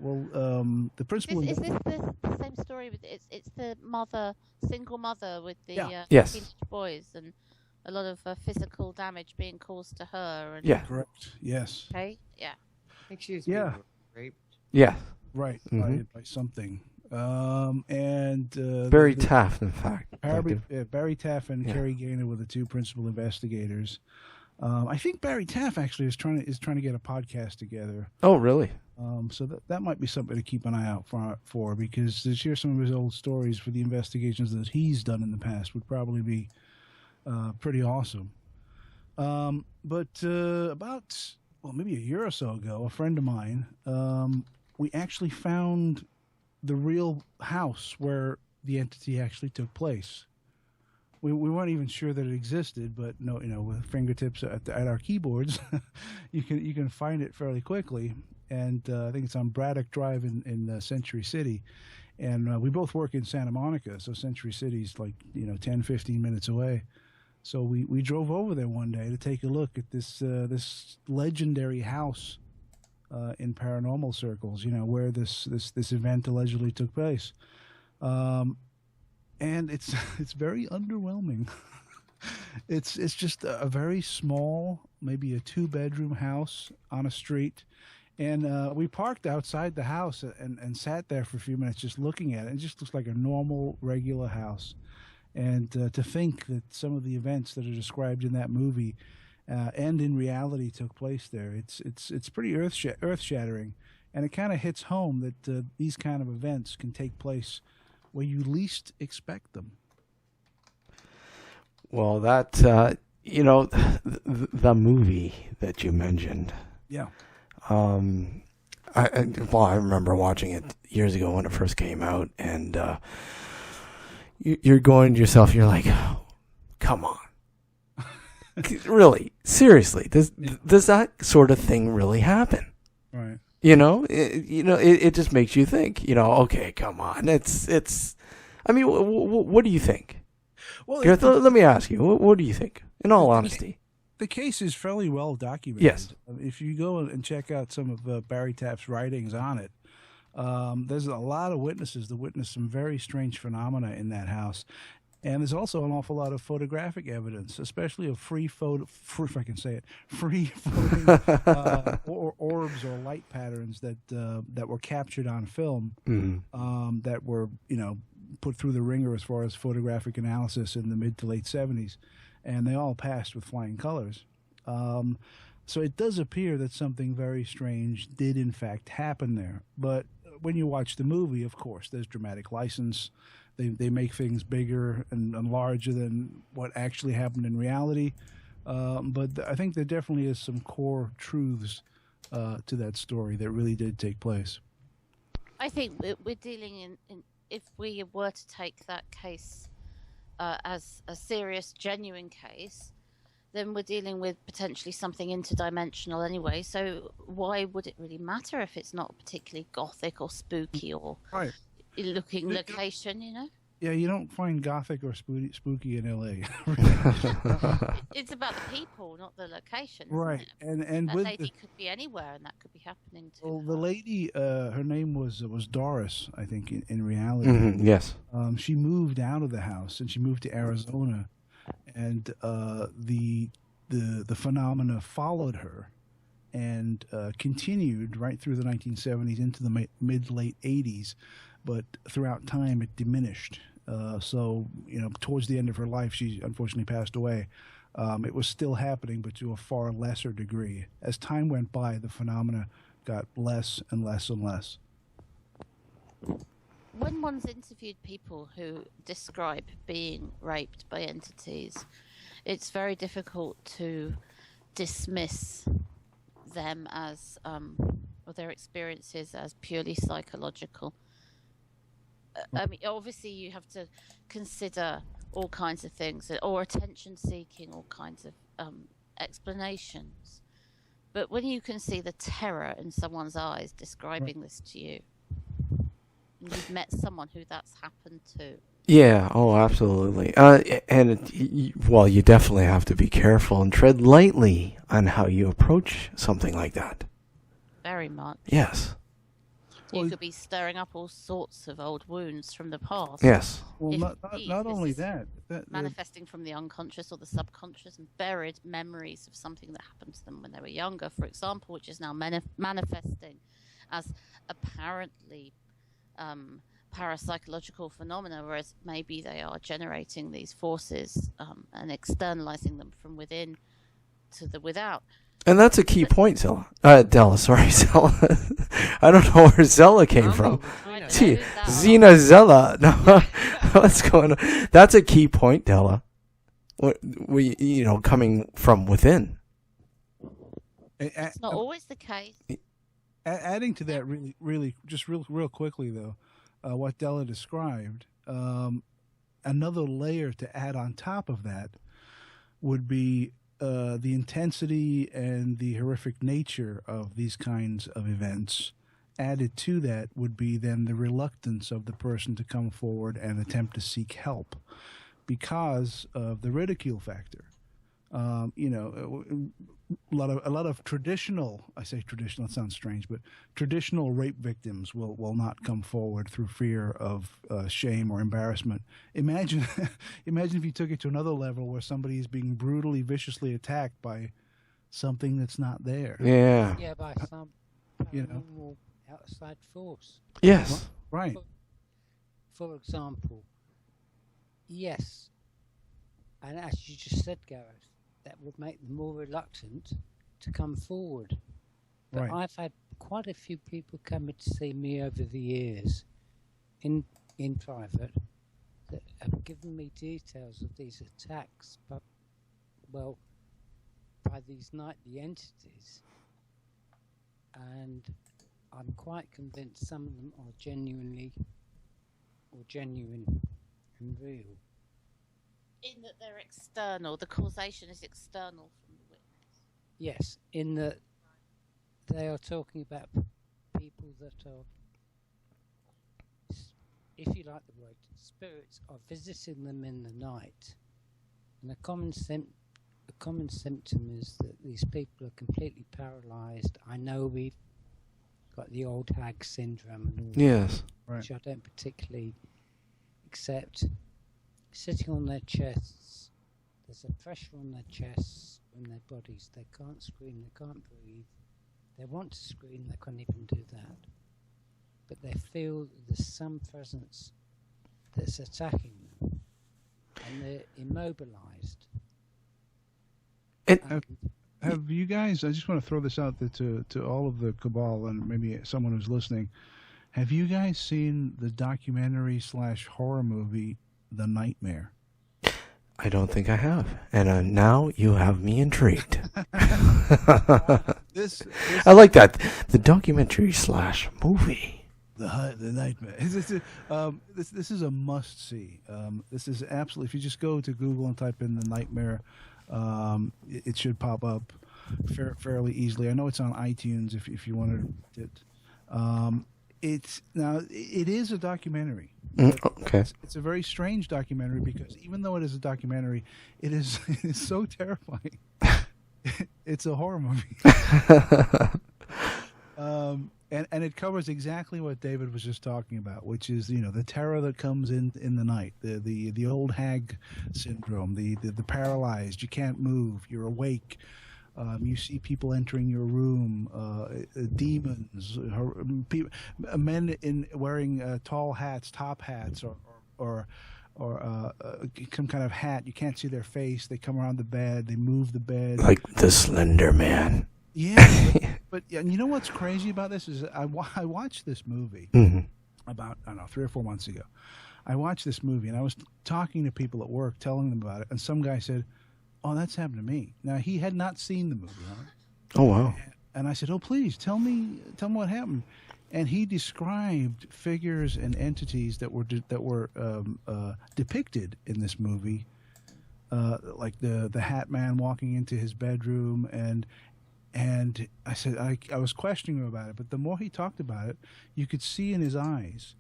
principal. Is this the same story? It's the single mother with the teenage boys, and a lot of physical damage being caused to her. And Correct. Yes. Okay. Yeah. I think she was being raped. Yeah. Right. By something. And Barry Taff, in fact. Barry Taff and Kerry Gaynor were the two principal investigators. I think Barry Taff actually is trying to get a podcast together. Oh, really? So that might be something to keep an eye out for, because to share some of his old stories for the investigations that he's done in the past would probably be pretty awesome. But about maybe a year or so ago, a friend of mine, we actually found the real house where the entity actually took place. We weren't even sure that it existed, but with fingertips at our keyboards, you can find it fairly quickly. And I think it's on Braddock Drive in Century City. And we both work in Santa Monica, so Century City's like 10, 15 minutes away. So we drove over there one day to take a look at this legendary house in paranormal circles, where this event allegedly took place. And it's very underwhelming. It's just a very small, maybe a 2-bedroom house on a street. And we parked outside the house and sat there for a few minutes just looking at it. It just looks like a normal, regular house. And to think that some of the events that are described in that movie and in reality took place there, it's pretty earth-shattering. And it kind of hits home that these kind of events can take place where you least expect them. Well, that the movie that you mentioned. Yeah. I remember watching it years ago when it first came out, and you're going to yourself, you're like, come on. Really? Seriously? Does that sort of thing really happen? Right. It just makes you think, okay, come on. I mean, what do you think? Well, Gareth, let me ask you, what do you think, in all honesty? The case is fairly well documented. Yes. If you go and check out some of Barry Taff's writings on it, there's a lot of witnesses that witnessed some very strange phenomena in that house. And there's also an awful lot of photographic evidence, especially of free floating or orbs or light patterns that were captured on film, that were put through the ringer as far as photographic analysis in the mid to late 70s, and they all passed with flying colors. So it does appear that something very strange did in fact happen there. But when you watch the movie, of course, there's dramatic license. They make things bigger and larger than what actually happened in reality. But I think there definitely is some core truths to that story that really did take place. I think we're dealing in if we were to take that case as a serious, genuine case, then we're dealing with potentially something interdimensional anyway. So why would it really matter if it's not particularly gothic or spooky or looking location, you know? Yeah, you don't find gothic or spooky in L.A. It's about the people, not the location, right? Isn't it? And that with lady could be anywhere, and that could be happening to well, her. the lady, her name was Doris, I think, in reality. Mm-hmm, yes. She moved out of the house and she moved to Arizona, and the phenomena followed her and continued right through the 1970s into the mid-late 80s. But throughout time, it diminished. So, towards the end of her life, she unfortunately passed away. It was still happening, but to a far lesser degree. As time went by, the phenomena got less and less and less. When one's interviewed people who describe being raped by entities, it's very difficult to dismiss them as, or their experiences as purely psychological. I mean, obviously, you have to consider all kinds of things, or attention-seeking, all kinds of explanations. But when you can see the terror in someone's eyes describing this to you, and you've met someone who that's happened to. Yeah, oh, absolutely. You definitely have to be careful and tread lightly on how you approach something like that. Very much. Yes. You could be stirring up all sorts of old wounds from the past. Yes. Well, not only that. Manifesting from the unconscious or the subconscious and buried memories of something that happened to them when they were younger, for example, which is now manifesting as apparently parapsychological phenomena, whereas maybe they are generating these forces and externalizing them from within to the without. And that's a key point, Zella. Della, sorry, Zella. I don't know where Zella came from. Gee, Zena Zella. No, what's going on? That's a key point, Della. Coming from within. It's not always the case. Adding to that, really, just real quickly though, what Della described, another layer to add on top of that would be the intensity and the horrific nature of these kinds of events. Added to that would be then the reluctance of the person to come forward and attempt to seek help because of the ridicule factor. A lot of traditional, I say traditional, it sounds strange, but traditional rape victims will not come forward through fear of shame or embarrassment. Imagine if you took it to another level where somebody is being brutally, viciously attacked by something that's not there. Yeah. Yeah, by some paranormal outside force. Yes. Right. For example, yes, and as you just said, Gareth, that would make them more reluctant to come forward. But right. I've had quite a few people coming to see me over the years in private that have given me details of these attacks, but by these nightly entities, and I'm quite convinced some of them are genuine and real. In that they're external, the causation is external from the witness. Yes, in that they are talking about people that are, if you like the word, spirits are visiting them in the night. And a common symptom is that these people are completely paralysed. I know we've got the old hag syndrome and all Yes. that, which I don't particularly accept. Sitting on their chests, there's a pressure on their chests and their bodies. They can't scream, they can't breathe. They want to scream, they can't even do that. But they feel there's some presence that's attacking them, and they're immobilized. Have you guys? I just want to throw this out there to all of the Cabal and maybe someone who's listening. Have you guys seen the documentary / horror movie, The Nightmare? I don't think I have, and now you have me intrigued. This I like that, the documentary / movie. The Nightmare. This is a must see. This is absolutely. If you just go to Google and type in The Nightmare, it should pop up fairly easily. I know it's on iTunes if you wanted it. It is a documentary. Okay. It's a very strange documentary because even though it is a documentary, it is so terrifying. It's a horror movie. And it covers exactly what David was just talking about, which is the terror that comes in the night, the old hag syndrome, the paralyzed, you can't move, you're awake. You see people entering your room, demons, men wearing tall hats, top hats, or some kind of hat. You can't see their face. They come around the bed. They move the bed. Like the Slender Man. Yeah, but you know what's crazy about this is I watched this movie about, I don't know, 3 or 4 months ago. I watched this movie and I was talking to people at work, telling them about it, and some guy said, "Oh, that's happened to me." Now he had not seen the movie. Right? Oh wow! And I said, "Oh, please tell me what happened." And he described figures and entities that were depicted in this movie, like the Hat Man walking into his bedroom, and I said I was questioning him about it, but the more he talked about it, you could see in his eyes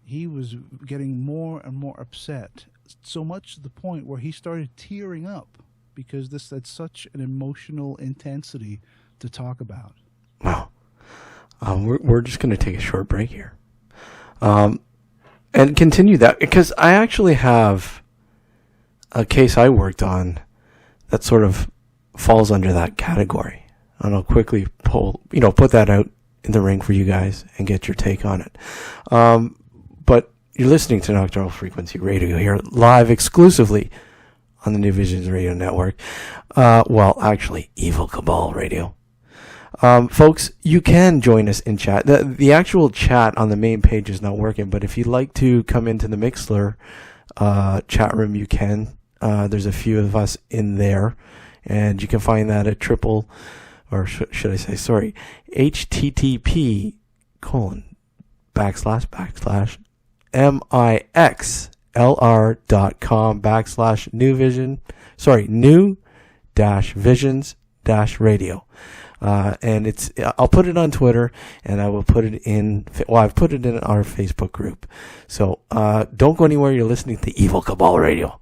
he was getting more and more upset, so much to the point where he started tearing up because this had such an emotional intensity to talk about. Wow. We're just going to take a short break here, and continue that, because I actually have a case I worked on that sort of falls under that category. And I'll quickly put that out in the ring for you guys and get your take on it. But you're listening to Nocturnal Frequency Radio here, live exclusively on the New Visions Radio Network. Actually, Evil Cabal Radio. Folks, you can join us in chat. The actual chat on the main page is not working, but if you'd like to come into the Mixlr chat room, you can. There's a few of us in there, and you can find that at http://mixlr.com/new-visions-radio. And I'll put it on Twitter, and I will put it I've put it in our Facebook group. So, don't go anywhere. You're listening to Evil Cabal Radio.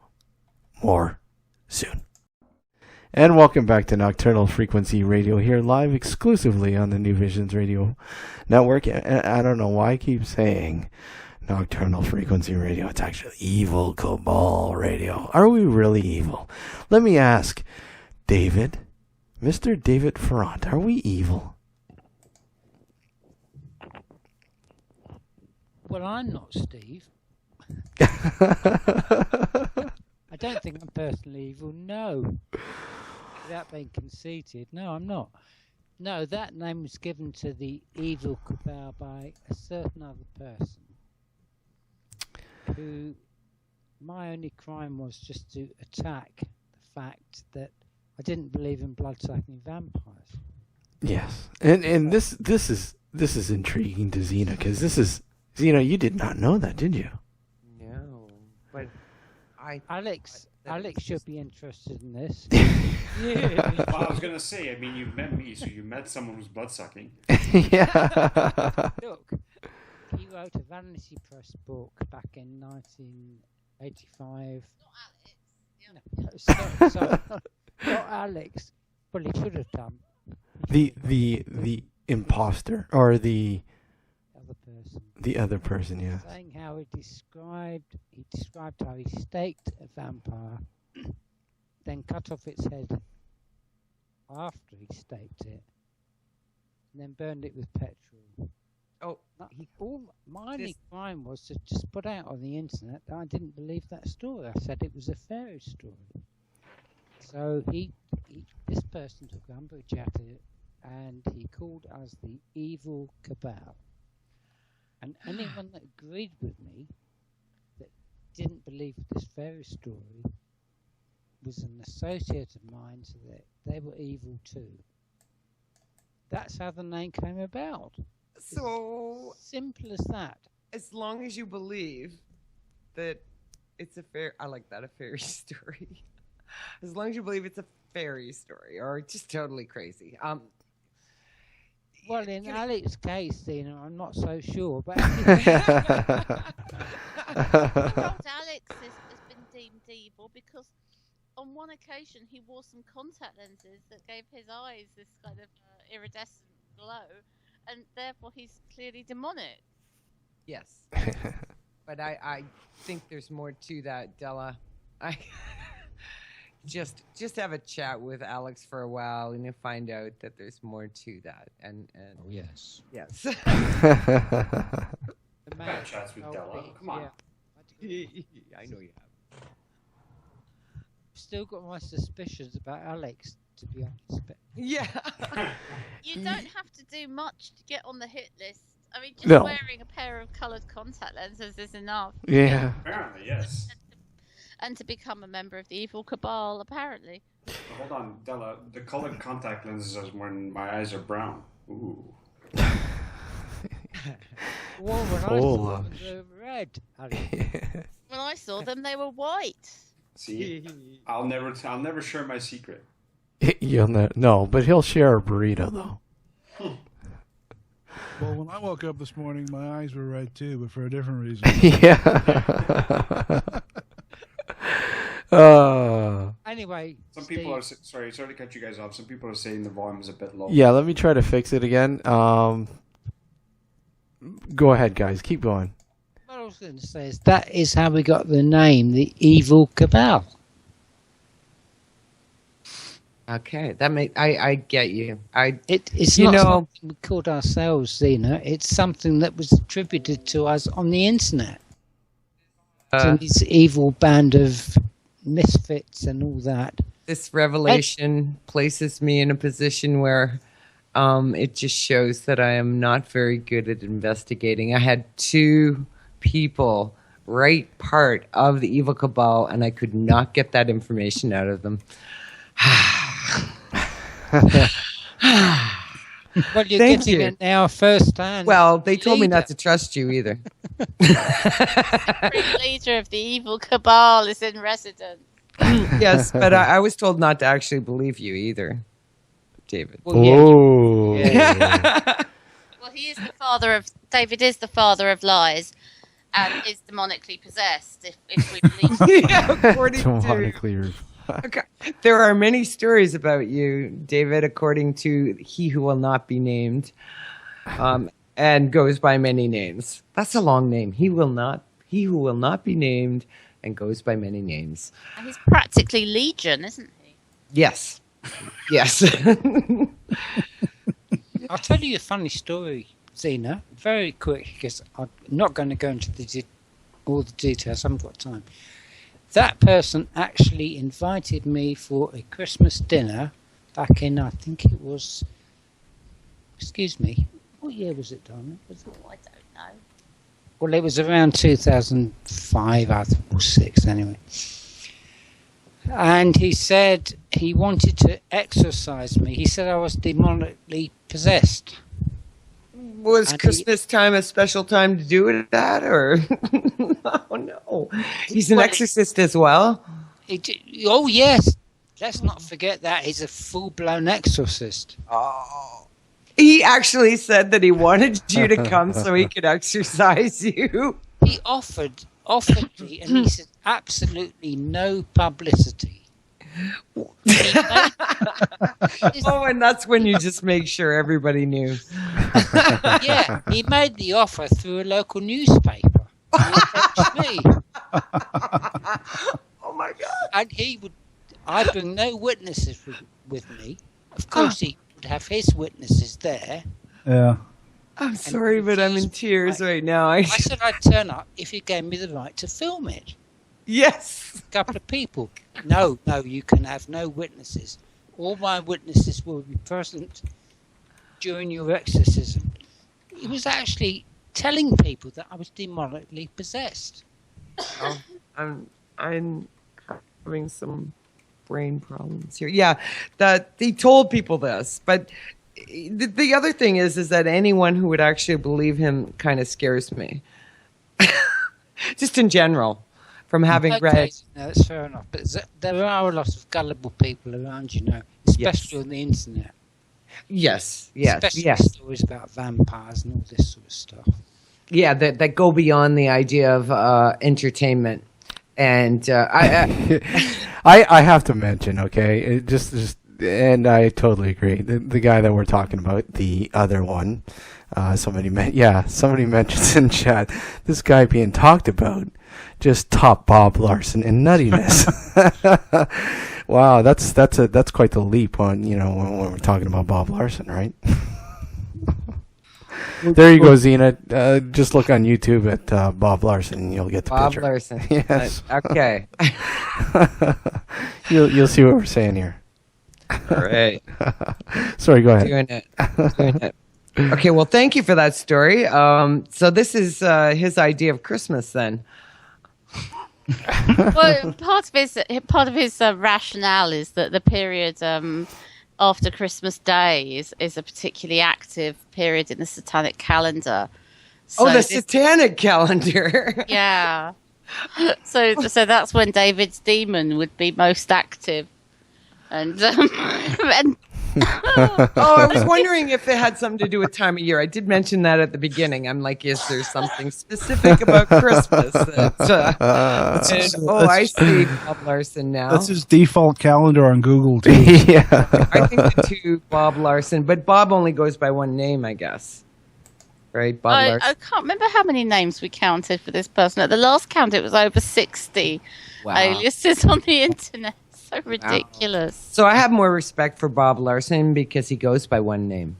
More soon. And welcome back to Nocturnal Frequency Radio here, live exclusively on the New Visions Radio Network. And I don't know why I keep saying Nocturnal Frequency Radio. It's actually Evil Cabal Radio. Are we really evil? Let me ask, David, Mr. David Farrant, are we evil? Well, I'm not, Steve. I don't think I'm personally evil, no. Without being conceited, no, I'm not. No, that name was given to the evil Cabal by a certain other person who, my only crime was just to attack the fact that I didn't believe in blood-sucking vampires. Yes, and this is intriguing to Zena, because this is, Zena, you did not know that, did you? No, but Alex should be interested in this. Yeah. Well, I was gonna say, I mean, you've met me, so you met someone who's blood-sucking. Yeah. Look, he wrote a Vanity Press book back in 1985. Not Alex. No, sorry. Not Alex. Well, he should have done. The imposter, or the other person. The other person, yes. Saying how he described how he staked a vampire, then cut off its head after he staked it, and then burned it with petrol, Oh, All my only crime was to just put out on the internet that I didn't believe that story. I said it was a fairy story. So this person took umbrage at it, and he called us the evil Cabal. And anyone that agreed with me, that didn't believe this fairy story, was an associate of mine, so that they were evil too. That's how the name came about. so Simple as that. as long as you believe that it's I like that, a fairy story. As long as you believe it's a fairy story, or just totally crazy. Well, in Alex's case, I'm not so sure, but Old Alex has been deemed evil because on one occasion he wore some contact lenses that gave his eyes this kind of iridescent glow, and therefore he's clearly demonic. Yes. But I think there's more to that, Della. I just have a chat with Alex for a while, and you'll find out that there's more to that. And Oh, yes. yes. the I've had chats with Della. Come on. I know you have. Still got my suspicions about Alex, to be honest. But Yeah. You don't have to do much to get on the hit list. I mean, just No. wearing a pair of coloured contact lenses is enough. Yeah. Apparently, yes. And to become a member of the evil Cabal, apparently. But hold on, Della. The colored contact lenses are when my eyes are brown. Ooh. well, when I Oh, saw them, they were red. Alex. When I saw them, they were white. See, I'll never share my secret. You'll no, but he'll share a burrito though. Well, when I woke up this morning, my eyes were red too, but for a different reason. Yeah. Anyway, Some people are sorry to cut you guys off. Some people are saying the volume is a bit low. Yeah, let me try to fix it again. Go ahead, guys. Keep going. what I was going to say is that is how we got the name, the evil Cabal. Okay, that I get you. It's You not know- something we called ourselves, Zena. It's something that was attributed to us on the internet. To this evil band of misfits and all that. This revelation places me in a position where it just shows that I am not very good at investigating. I had 2 people write part of the evil Cabal, and I could not get that information out of them. Well, you're Thank getting you. it now firsthand. Well, they told me Leader. not to trust you either. Supreme leader of the evil Cabal is in residence. Yes, but I was told not to actually believe you either, David. Well, yeah, Oh. Well, David is the father of lies and is demonically possessed, if we believe. Yeah, according to Demonically. okay. There are many stories about you, David, according to he who will not be named, and goes by many names. That's a long name. He who will not be named and goes by many names. And he's practically Legion, isn't he? Yes. Yes. I'll tell you a funny story, Zena, very quick, because I'm not going to go into all the details. I haven't got time. That person actually invited me for a Christmas dinner back in, I think it was, excuse me, what year was it, Donna? Was it? Oh, I don't know. Well, it was around 2005, I think, or 6 anyway. And he said he wanted to exorcise me. He said I was demonically possessed. Was And Christmas time a special time to do that, or? Oh, no. He's an Well, exorcist as well? Oh, yes. Let's not forget that. He's a full-blown exorcist. Oh. He actually said that he wanted you to come so he could exorcise you. He offered me, and he said absolutely no publicity. Oh, and that's when you just make sure everybody knew. Yeah, he made the offer through a local newspaper. He approached me, Oh, my God. and I'd bring no witnesses with me. Of course, he would have his witnesses there. Yeah. I'm sorry, but I'm in tears right now. I said I'd turn up if you gave me the right to film it. Yes. A couple of people. No, you can have no witnesses. All my witnesses will be present during your exorcism. He was actually telling people that I was demonically possessed. Oh, I'm having some brain problems here. Yeah, that he told people this, but the other thing is that anyone who would actually believe him kind of scares me. Just in general, from having read. No, that's fair enough. But there are a lot of gullible people around, especially on the internet. Yes. Especially stories about vampires and all this sort of stuff. Yeah, that go beyond the idea of entertainment. And I have to mention, okay, it just and I totally agree. The guy that we're talking about, the other one, somebody mentions in chat, this guy being talked about, just top Bob Larson in nuttiness. Wow, that's quite the leap on when we're talking about Bob Larson, right? There you go, Zena. Just look on YouTube at Bob Larson, and you'll get the picture. Bob Larson. Yes. Okay. You'll see what we're saying here. All right. Sorry, go ahead. Doing it. Okay, well, thank you for that story. So this is his idea of Christmas, then. Well, part of his rationale is that the period after Christmas Day is a particularly active period in the Satanic calendar. So the Satanic calendar. Yeah. So that's when David's demon would be most active. And I was wondering if it had something to do with time of year. I did mention that at the beginning. I'm like, is there something specific about Christmas? I see Bob Larson now. That's his default calendar on Google, too. Yeah. I think the two Bob Larson, but Bob only goes by one name, I guess. Right, Bob Larson. I can't remember how many names we counted for this person. At the last count, it was over 60 aliases on the internet. So ridiculous. Wow. So I have more respect for Bob Larson because he goes by one name.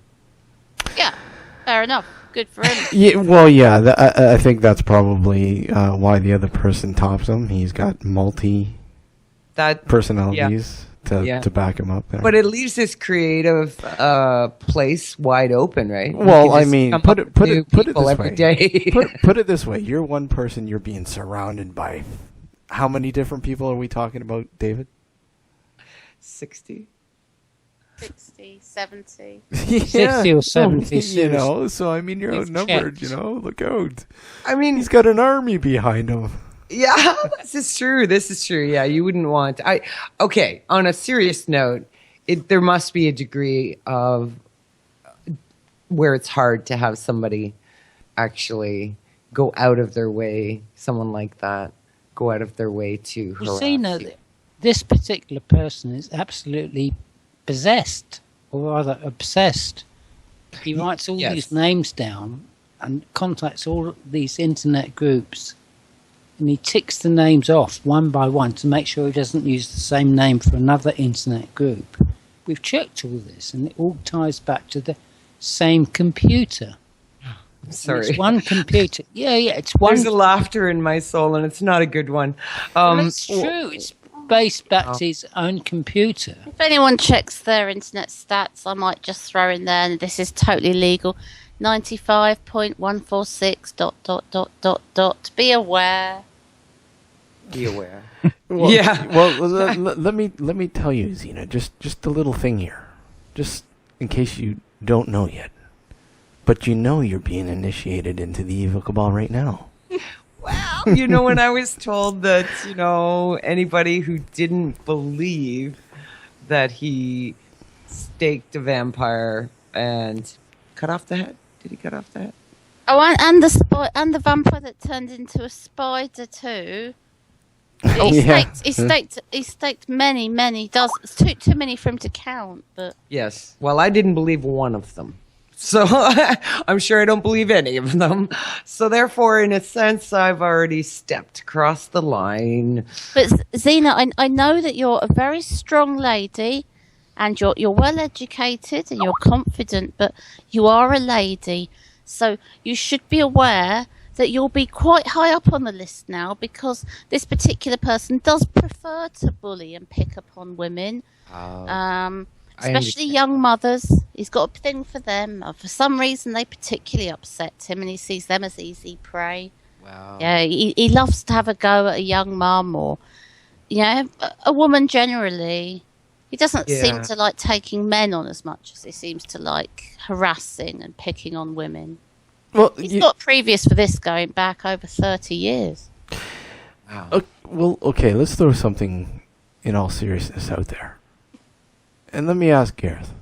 Yeah, fair enough. Good for him. I think that's probably why the other person tops him. He's got personalities to back him up there. But it leaves this creative place wide open, right? Well, I mean, put it this every way. Day. put it this way: you're one person. You're being surrounded by how many different people are we talking about, David? 60, 70. Yeah. 60 or 70. So I mean, you're outnumbered. Look out. I mean, he's got an army behind him. Yeah, this is true. Yeah, you wouldn't want. Okay. On a serious note, there must be a degree of where it's hard to have somebody actually go out of their way. Someone like that go out of their way to harass you. This particular person is absolutely possessed, or rather obsessed. He writes all these names down and contacts all these internet groups, and he ticks the names off one by one to make sure he doesn't use the same name for another internet group. We've checked all this, and it all ties back to the same computer. Sorry. It's one computer. Yeah, it's one. There's a laughter in my soul, and it's not a good one. That's true. It's based back to his own computer. If anyone checks their internet stats, I might just throw in there, and this is totally legal, 95.146... ... Be aware. Be aware. Let me tell you, Zena, just a little thing here, just in case you don't know yet. But you're being initiated into the evil cabal right now. Well, when I was told that, anybody who didn't believe that he staked a vampire and cut off the head. Did he cut off the head? Oh, and the vampire that turned into a spider too. He staked many dozens. Too many for him to count, but yes. Well, I didn't believe one of them. So I'm sure I don't believe any of them. So therefore, in a sense, I've already stepped across the line. But Zena, I know that you're a very strong lady, and you're well educated and you're confident, but you are a lady. So you should be aware that you'll be quite high up on the list now, because this particular person does prefer to bully and pick upon women, especially young mothers. He's got a thing for them. For some reason, they particularly upset him, and he sees them as easy prey. Wow. Yeah, he loves to have a go at a young mum, or a woman generally. He doesn't seem to like taking men on as much as he seems to like harassing and picking on women. Well, he's got previous for this going back over 30 years. Wow. Well, okay, let's throw something in all seriousness out there. And let me ask Gareth.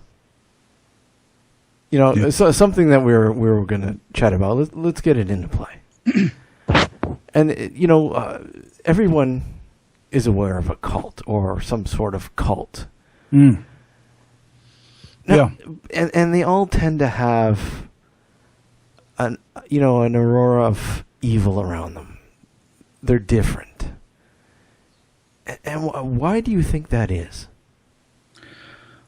So something that we were going to chat about. Let's get it into play. And everyone is aware of a cult or some sort of cult. Mm. Now, and they all tend to have an aurora of evil around them. They're different. And why do you think that is?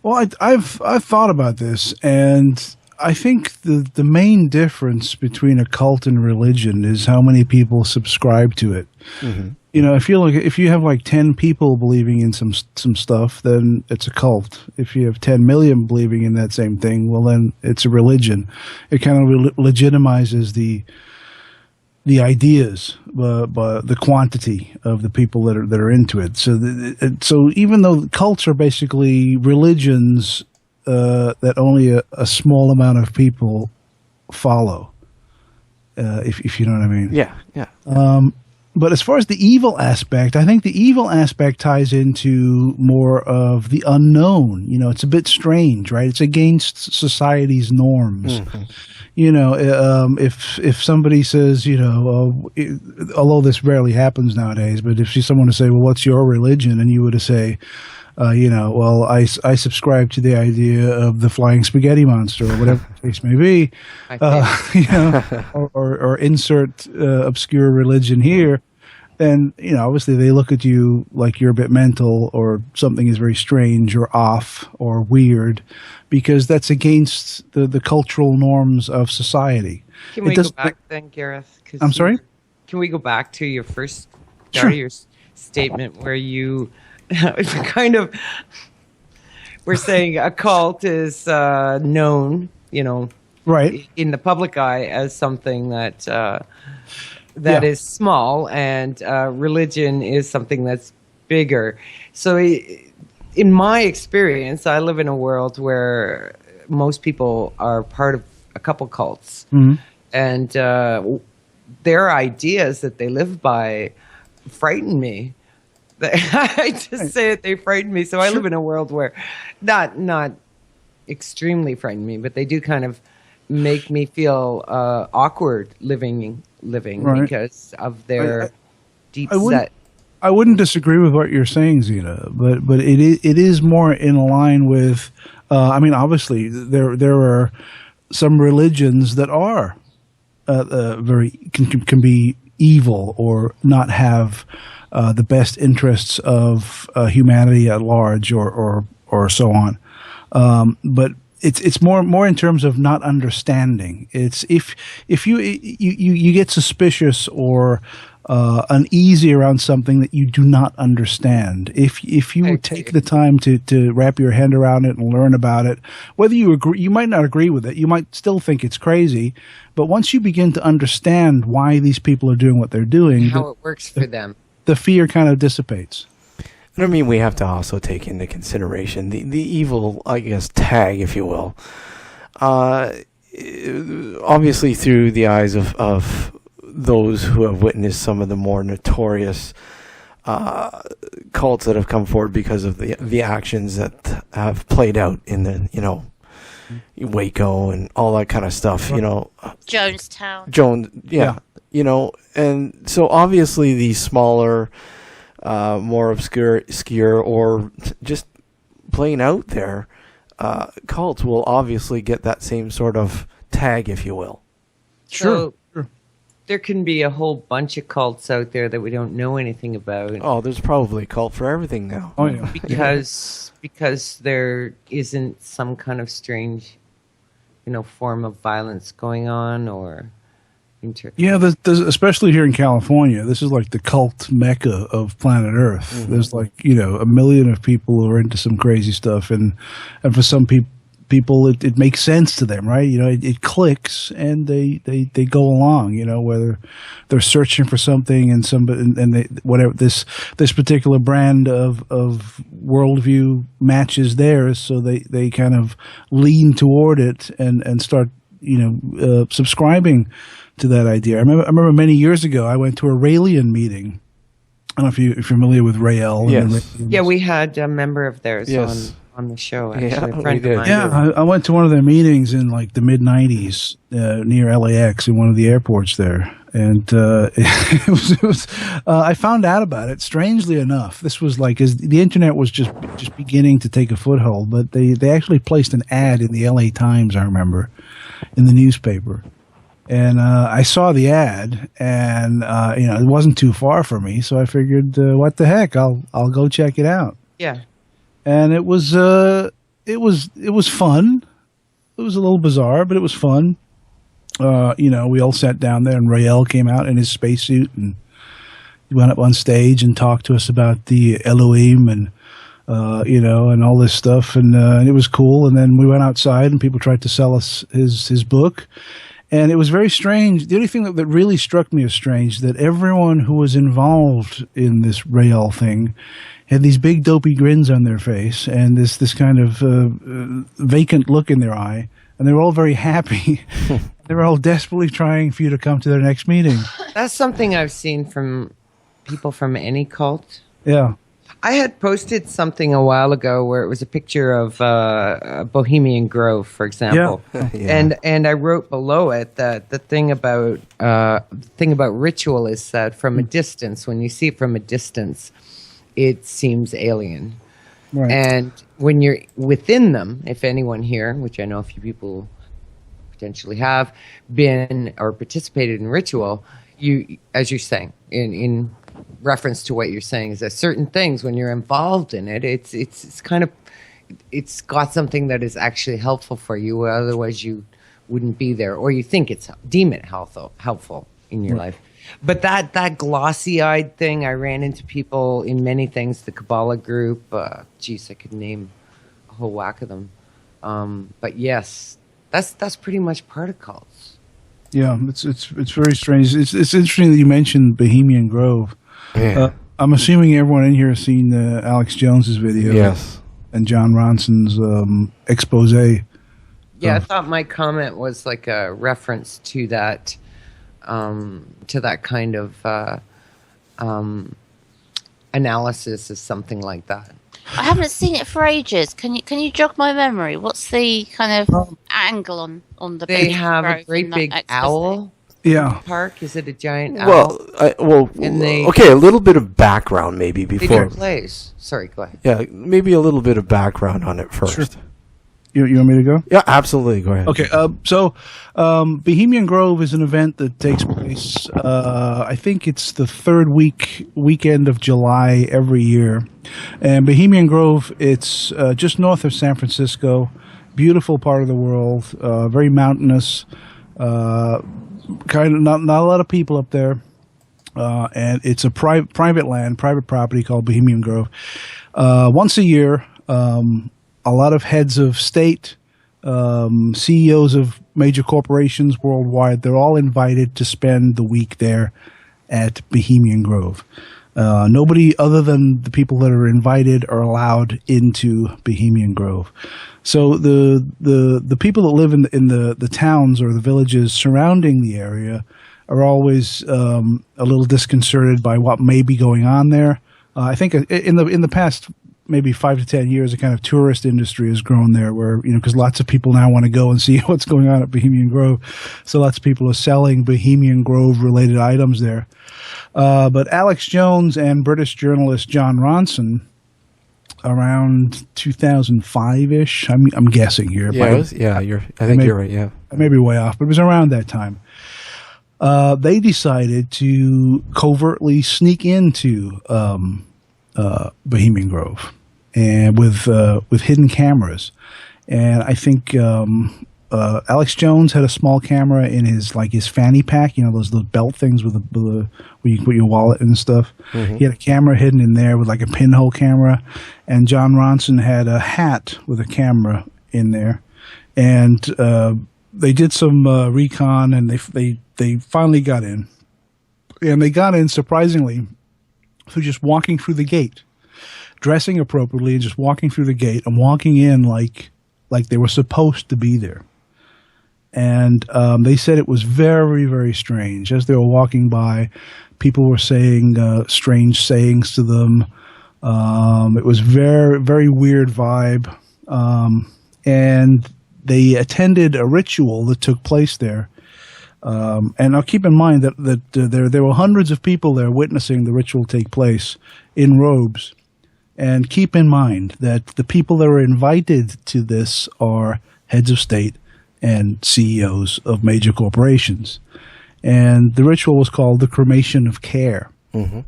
Well, I've thought about this, and I think the main difference between a cult and religion is how many people subscribe to it. Mm-hmm. If you have like 10 people believing in some stuff, then it's a cult. If you have 10 million believing in that same thing, well, then it's a religion. It kind of legitimizes the ideas, but the quantity of the people that are into it. So even though cults are basically religions that only a small amount of people follow, if you know what I mean. Yeah. But as far as the evil aspect, I think the evil aspect ties into more of the unknown. It's a bit strange, right? It's against society's norms. Mm-hmm. If somebody says, although this rarely happens nowadays, but if someone to say, well, what's your religion? And you were to say, well, I subscribe to the idea of the flying spaghetti monster, or whatever the case may be, or insert obscure religion here, then, obviously they look at you like you're a bit mental, or something is very strange or off or weird, because that's against the cultural norms of society. Can we go back then, Gareth? I'm sorry? Can we go back to your first Sure. part of your statement where you kind of we're saying a cult is known, right, in the public eye as something that is small, and religion is something that's bigger. So in my experience, I live in a world where most people are part of a couple cults, mm-hmm. and their ideas that they live by frighten me. I just say it, they frighten me. So I live in a world where not extremely frighten me, but they do kind of make me feel awkward living right. because of their deep set. I wouldn't disagree with what you're saying, Zena, but it is more in line with. Obviously there are some religions that are very can be evil or not have the best interests of humanity at large, or so on. But it's more in terms of not understanding. It's if you get suspicious or uneasy around something that you do not understand. If you would take the time to wrap your hand around it and learn about it, whether you agree, you might not agree with it, you might still think it's crazy, but once you begin to understand why these people are doing what they're doing, how it works for them, the fear kind of dissipates. I mean, we have to also take into consideration the evil, I guess, tag, if you will. Obviously, through the eyes of those who have witnessed some of the more notorious cults that have come forward because of the actions that have played out in the, Waco and all that kind of stuff, Jonestown. Yeah. And so obviously these smaller, more obscure or just plain out there cults will obviously get that same sort of tag, if you will. Sure. There can be a whole bunch of cults out there that we don't know anything about. Oh, there's probably a cult for everything now. Oh, yeah. Because there isn't some kind of strange form of violence going on, or Yeah, there's, especially here in California, this is like the cult mecca of planet Earth. Mm-hmm. There's like, a million of people who are into some crazy stuff, and for some people it makes sense to them, right? It clicks, and they go along, whether they're searching for something and they, whatever this particular brand of worldview matches theirs, so they kind of lean toward it and start subscribing to that idea. I remember many years ago I went to a Raelian meeting. I don't know if you're familiar with Rael. Yes. Yeah, we had a member of theirs on the show, actually. Yeah, a friend of mine. Yeah, I went to one of their meetings in like the mid-'90s near LAX in one of the airports there. And it was I found out about it, strangely enough. This was like, as the internet was just beginning to take a foothold, but they actually placed an ad in the LA Times, I remember, in the newspaper. And I saw the ad, and it wasn't too far from me, so I figured, what the heck, I'll go check it out. Yeah. And it was fun. It was a little bizarre, but it was fun. We all sat down there, and Rael came out in his spacesuit, and he went up on stage and talked to us about the Elohim and and all this stuff, and it was cool. And then we went outside, and people tried to sell us his book. And it was very strange. The only thing that really struck me as strange, that everyone who was involved in this Rael thing had these big dopey grins on their face and this kind of vacant look in their eye. And they were all very happy. They were all desperately trying for you to come to their next meeting. That's something I've seen from people from any cult. Yeah. I had posted something a while ago where it was a picture of Bohemian Grove, for example, Yeah. and I wrote below it that the thing about ritual is that from a distance, when you see it from a distance, it seems alien, Right. and when you're within them, if anyone here, which I know a few people potentially have been or participated in ritual, you, as you're saying, in reference to what you're saying, is that certain things, when you're involved in it, it's kind of, it's got something that is actually helpful for you, otherwise you wouldn't be there, or you think deem it helpful in your life. But that glossy-eyed thing, I ran into people in many things, the Kabbalah group, I could name a whole whack of them. But yes, that's pretty much part of cults. Yeah, it's very strange. It's interesting that you mentioned Bohemian Grove. Yeah. I'm assuming everyone in here has seen Alex Jones's video. Yes. And John Ronson's expose. Yeah, I thought my comment was like a reference to that kind of analysis of something like that. I haven't seen it for ages. Can you jog my memory? What's the kind of angle on the? They have a great big owl. Yeah. Park, is it a giant owl? Okay, a little bit of background maybe before. Place. Sorry, go ahead. Yeah, maybe a little bit of background on it first. Sure. You want me to go? Yeah, absolutely. Go ahead. Okay. So, Bohemian Grove is an event that takes place. I think it's the third weekend of July every year, and Bohemian Grove. It's just north of San Francisco. Beautiful part of the world. Very mountainous. Kind of not a lot of people up there, and it's a private land, private property called Bohemian Grove. Once a year, a lot of heads of state, CEOs of major corporations worldwide, they're all invited to spend the week there at Bohemian Grove. Nobody other than the people that are invited are allowed into Bohemian Grove. So the people that live in the towns or the villages surrounding the area are always a little disconcerted by what may be going on there. I think in the past maybe 5 to 10 years, a kind of tourist industry has grown there, where because lots of people now want to go and see what's going on at Bohemian Grove. So lots of people are selling Bohemian Grove related items there. But Alex Jones and British journalist John Ronson, around 2005-ish, I'm guessing here. I think you're right. Yeah, I may be way off, but it was around that time. They decided to covertly sneak into Bohemian Grove, and with hidden cameras. And I think Alex Jones had a small camera in his fanny pack, those belt things with where you put your wallet and stuff. Mm-hmm. He had a camera hidden in there with a pinhole camera, and John Ronson had a hat with a camera in there, and they did some recon, and they finally got in, and they got in surprisingly through just walking through the gate, dressing appropriately, and just walking through the gate and walking in like they were supposed to be there. And they said it was very, very strange. As they were walking by, people were saying strange sayings to them. It was very, very weird vibe. And they attended a ritual that took place there. And I'll keep in mind that there were hundreds of people there witnessing the ritual take place in robes. And keep in mind that the people that were invited to this are heads of state and CEOs of major corporations. And the ritual was called the Cremation of Care. Mm-hmm.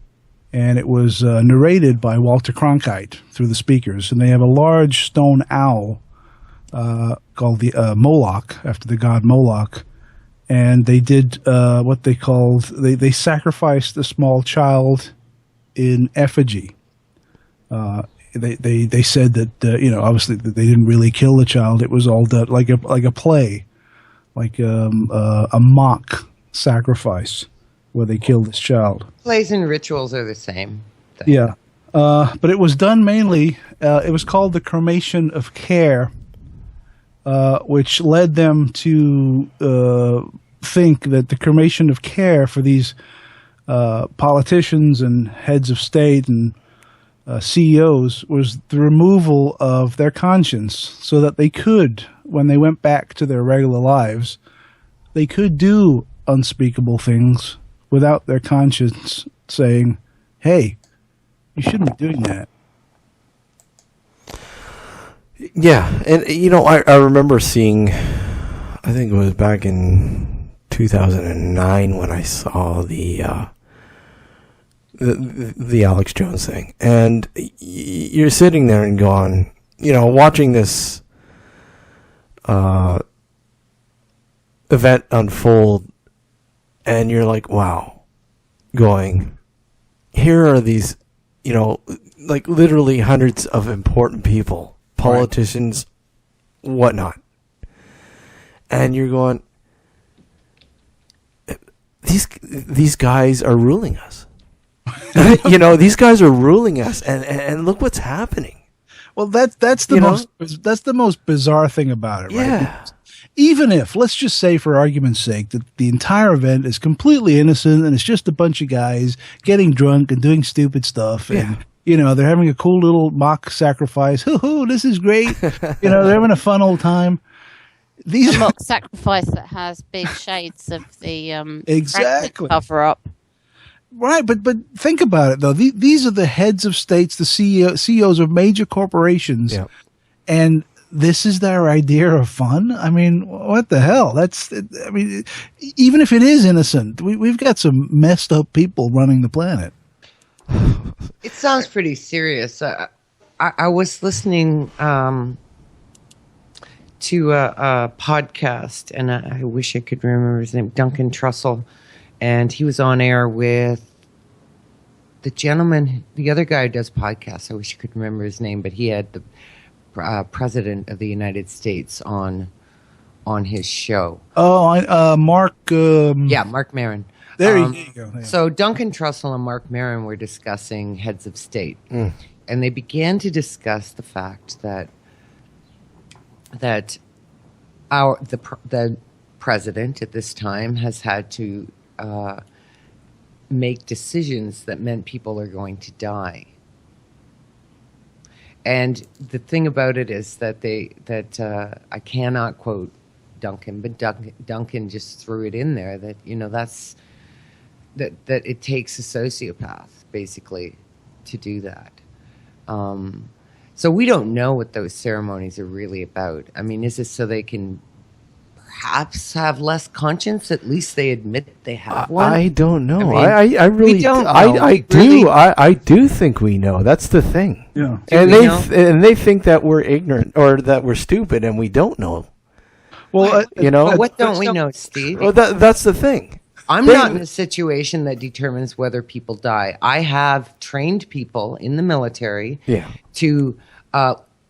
And it was narrated by Walter Cronkite through the speakers. And they have a large stone owl called the Moloch, after the god Moloch. And they did what they called, they sacrificed a small child in effigy. They said that obviously that they didn't really kill the child. It was all done like a play, like a mock sacrifice where they killed this child. Plays and rituals are the same thing. Yeah, but it was done mainly. It was called the Cremation of Care, which led them to think that the cremation of care for these politicians and heads of state and CEOs was the removal of their conscience, so that they could, when they went back to their regular lives, they could do unspeakable things without their conscience saying, hey, you shouldn't be doing that. Yeah, and I remember seeing, I think it was back in 2009 when I saw the Alex Jones thing, and you're sitting there and going, watching this event unfold, and you're like, wow, going, here are these, literally hundreds of important people, politicians, whatnot, and you're going, these guys are ruling us. These guys are ruling us, and look what's happening. Well, that's the most bizarre thing about it, right? Yeah. Even if, let's just say for argument's sake, that the entire event is completely innocent and it's just a bunch of guys getting drunk and doing stupid stuff, and they're having a cool little mock sacrifice. Hoo-hoo, this is great. They're having a fun old time. A mock sacrifice that has big shades of the exactly cover up. Right, but think about it though. These are the heads of states, the CEOs of major corporations, and this is their idea of fun. I mean, what the hell? Even if it is innocent, we've got some messed up people running the planet. It sounds pretty serious. I was listening to a podcast, and I wish I could remember his name, Duncan Trussell. And he was on air with the gentleman, the other guy who does podcasts. I wish I could remember his name, but he had the president of the United States on his show. Oh, Mark. Mark Maron. There you go. Yeah. So Duncan Trussell and Mark Maron were discussing heads of state, and they began to discuss the fact that the president at this time has had to make decisions that meant people are going to die. And the thing about it is that I cannot quote Duncan, but Duncan just threw it in there that that it takes a sociopath basically to do that. So we don't know what those ceremonies are really about. I mean, is this so they can perhaps have less conscience? At least they admit they have one. I don't know. I really don't know. I do think we know. That's the thing. Yeah. And they think that we're ignorant or that we're stupid, and we don't know. Well, But what don't we know, Steve? Well, that's the thing. I'm not in a situation that determines whether people die. I have trained people in the military to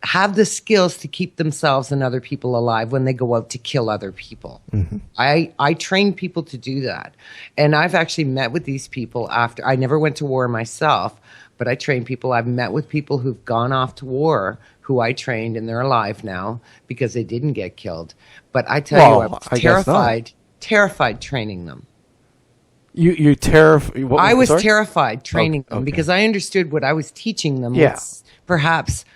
have the skills to keep themselves and other people alive when they go out to kill other people. Mm-hmm. I train people to do that. And I've actually met with these people after. I never went to war myself, but I train people. I've met with people who've gone off to war who I trained, and they're alive now because they didn't get killed. But I tell you, I was terrified training them. You're terrified? I was terrified training them because I understood what I was teaching them. Yeah. Perhaps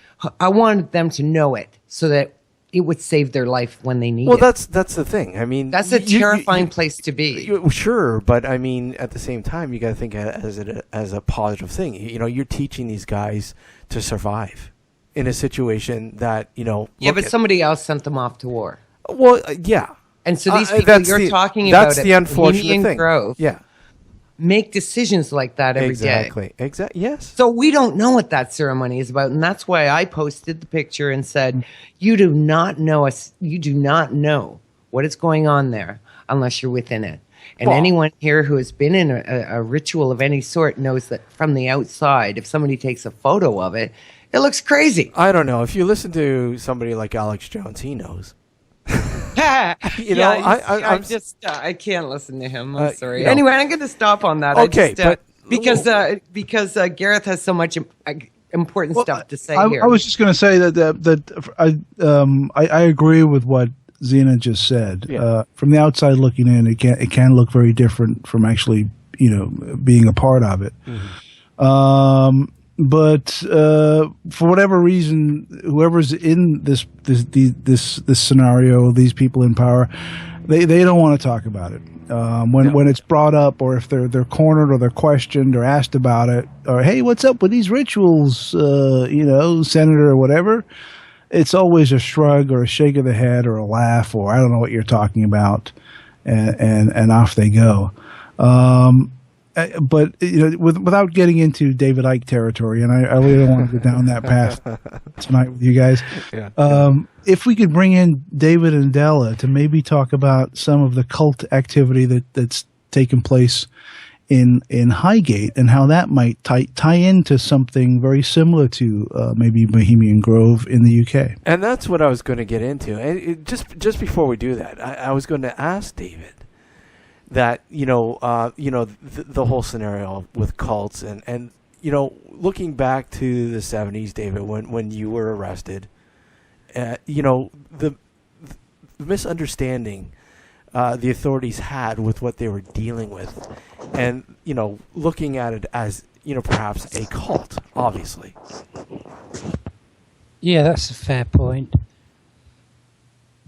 I wanted them to know it so that it would save their life when they need it. Well, that's the thing. I mean, that's a terrifying place to be. Sure, but I mean, at the same time, you got to think as a positive thing. You know, you're teaching these guys to survive in a situation that Yeah, but somebody else sent them off to war. Well, yeah. And so these people you're talking about that's the unfortunate thing. Grove, yeah. Make decisions like that every day. Exactly. Yes. So we don't know what that ceremony is about, and that's why I posted the picture and said, "You do not know us. You do not know what is going on there unless you're within it." And anyone here who has been in a ritual of any sort knows that from the outside, if somebody takes a photo of it, it looks crazy. I don't know. If you listen to somebody like Alex Jones, he knows. I can't listen to him. I'm sorry. Anyway, I'm going to stop on that. Okay, because Gareth has so much important stuff to say here. I was just going to say that I agree with what Zena just said. Yeah. From the outside looking in, it can look very different from actually being a part of it. Mm-hmm. But for whatever reason, whoever's in this scenario, these people in power, they don't want to talk about it. When it's brought up, or if they're cornered, or they're questioned, or asked about it, or hey, what's up with these rituals, Senator, or whatever, it's always a shrug or a shake of the head or a laugh or I don't know what you're talking about, and off they go. But without getting into David Icke territory, and I really don't want to go down that path tonight with you guys. Yeah. If we could bring in David and Della to maybe talk about some of the cult activity that's taken place in Highgate and how that might tie into something very similar to maybe Bohemian Grove in the UK. And that's what I was going to get into. And just before we do that, I was going to ask David that the whole scenario with cults and looking back to the 70s, David, when you were arrested, the misunderstanding the authorities had with what they were dealing with, and looking at it as perhaps a cult, obviously. Yeah, that's a fair point.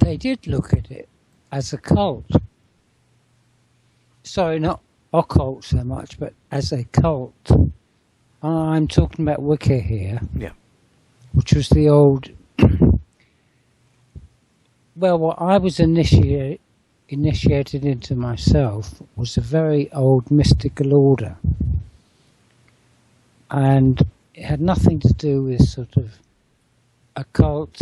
They did look at it as a cult. Sorry, not occult so much, but as a cult. I'm talking about Wicca here. Yeah. Which was the old... Well, what I was initiated into myself was a very old mystical order. And it had nothing to do with sort of occult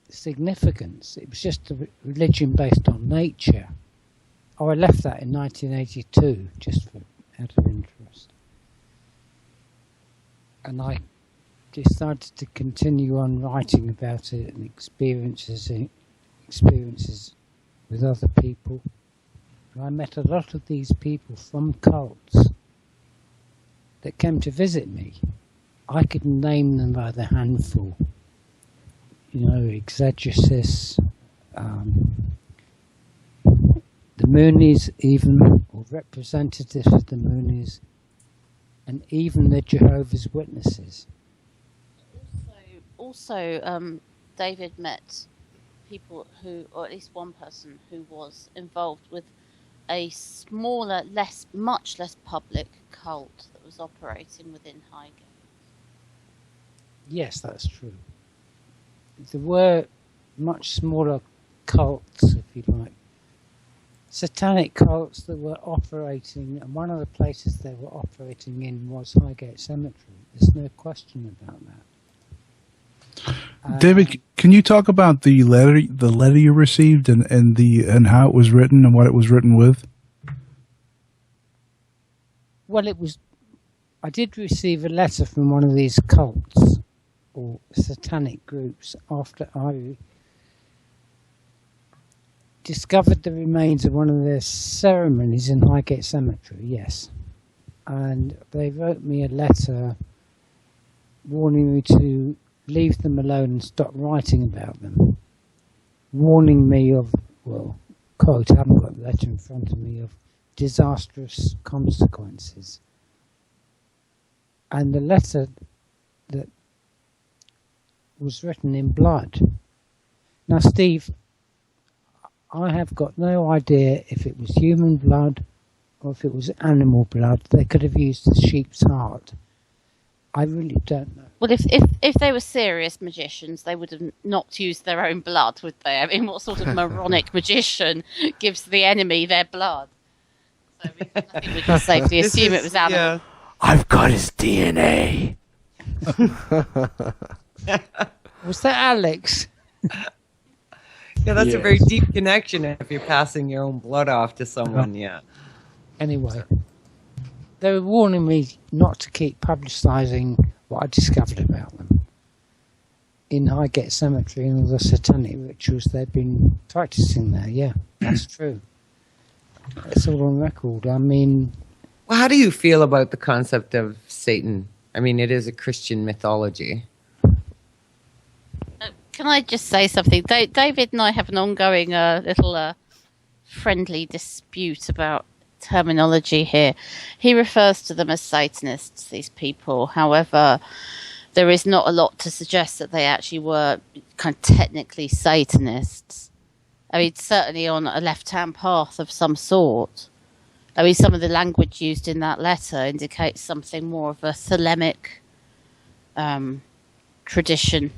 significance. It was just a religion based on nature. Oh, I left that in 1982, just out of interest. And I decided to continue on writing about it and experiences with other people. And I met a lot of these people from cults that came to visit me. I could name them by the handful. Exegesis, the Moonies even, or representatives of the Moonies, and even the Jehovah's Witnesses. Also, David met people who, or at least one person who was involved with a smaller, much less public cult that was operating within Highgate. Yes, that's true. There were much smaller cults, if you like. Satanic cults that were operating, and one of the places they were operating in was Highgate Cemetery. There's no question about that. David, can you talk about the letter you received and how it was written and what it was written with? Well, I did receive a letter from one of these cults or satanic groups after I discovered the remains of one of their ceremonies in Highgate Cemetery, yes. And they wrote me a letter warning me to leave them alone and stop writing about them. Warning me of, well, quote, I haven't got the letter in front of me, of disastrous consequences. And the letter that was written in blood. Now, Steve, I have got no idea if it was human blood or if it was animal blood. They could have used the sheep's heart. I really don't know. Well, if they were serious magicians, they would have not used their own blood, would they? I mean, what sort of moronic magician gives the enemy their blood? So I think we can safely assume it was animal. Yeah. I've got his DNA. Was that Alex? Yeah, that's a Yes. very deep connection if you're passing your own blood off to someone, yeah. Anyway, they were warning me not to keep publicising what I discovered about them in Highgate Cemetery and all the satanic rituals they've been practicing there. Yeah, that's true. It's all on record. I mean... Well, how do you feel about the concept of Satan? I mean, it is a Christian mythology. Can I just say something? David and I have an ongoing little friendly dispute about terminology here. He refers to them as Satanists, these people. However, there is not a lot to suggest that they actually were kind of technically Satanists. I mean, certainly on a left-hand path of some sort. I mean, some of the language used in that letter indicates something more of a thelemic tradition.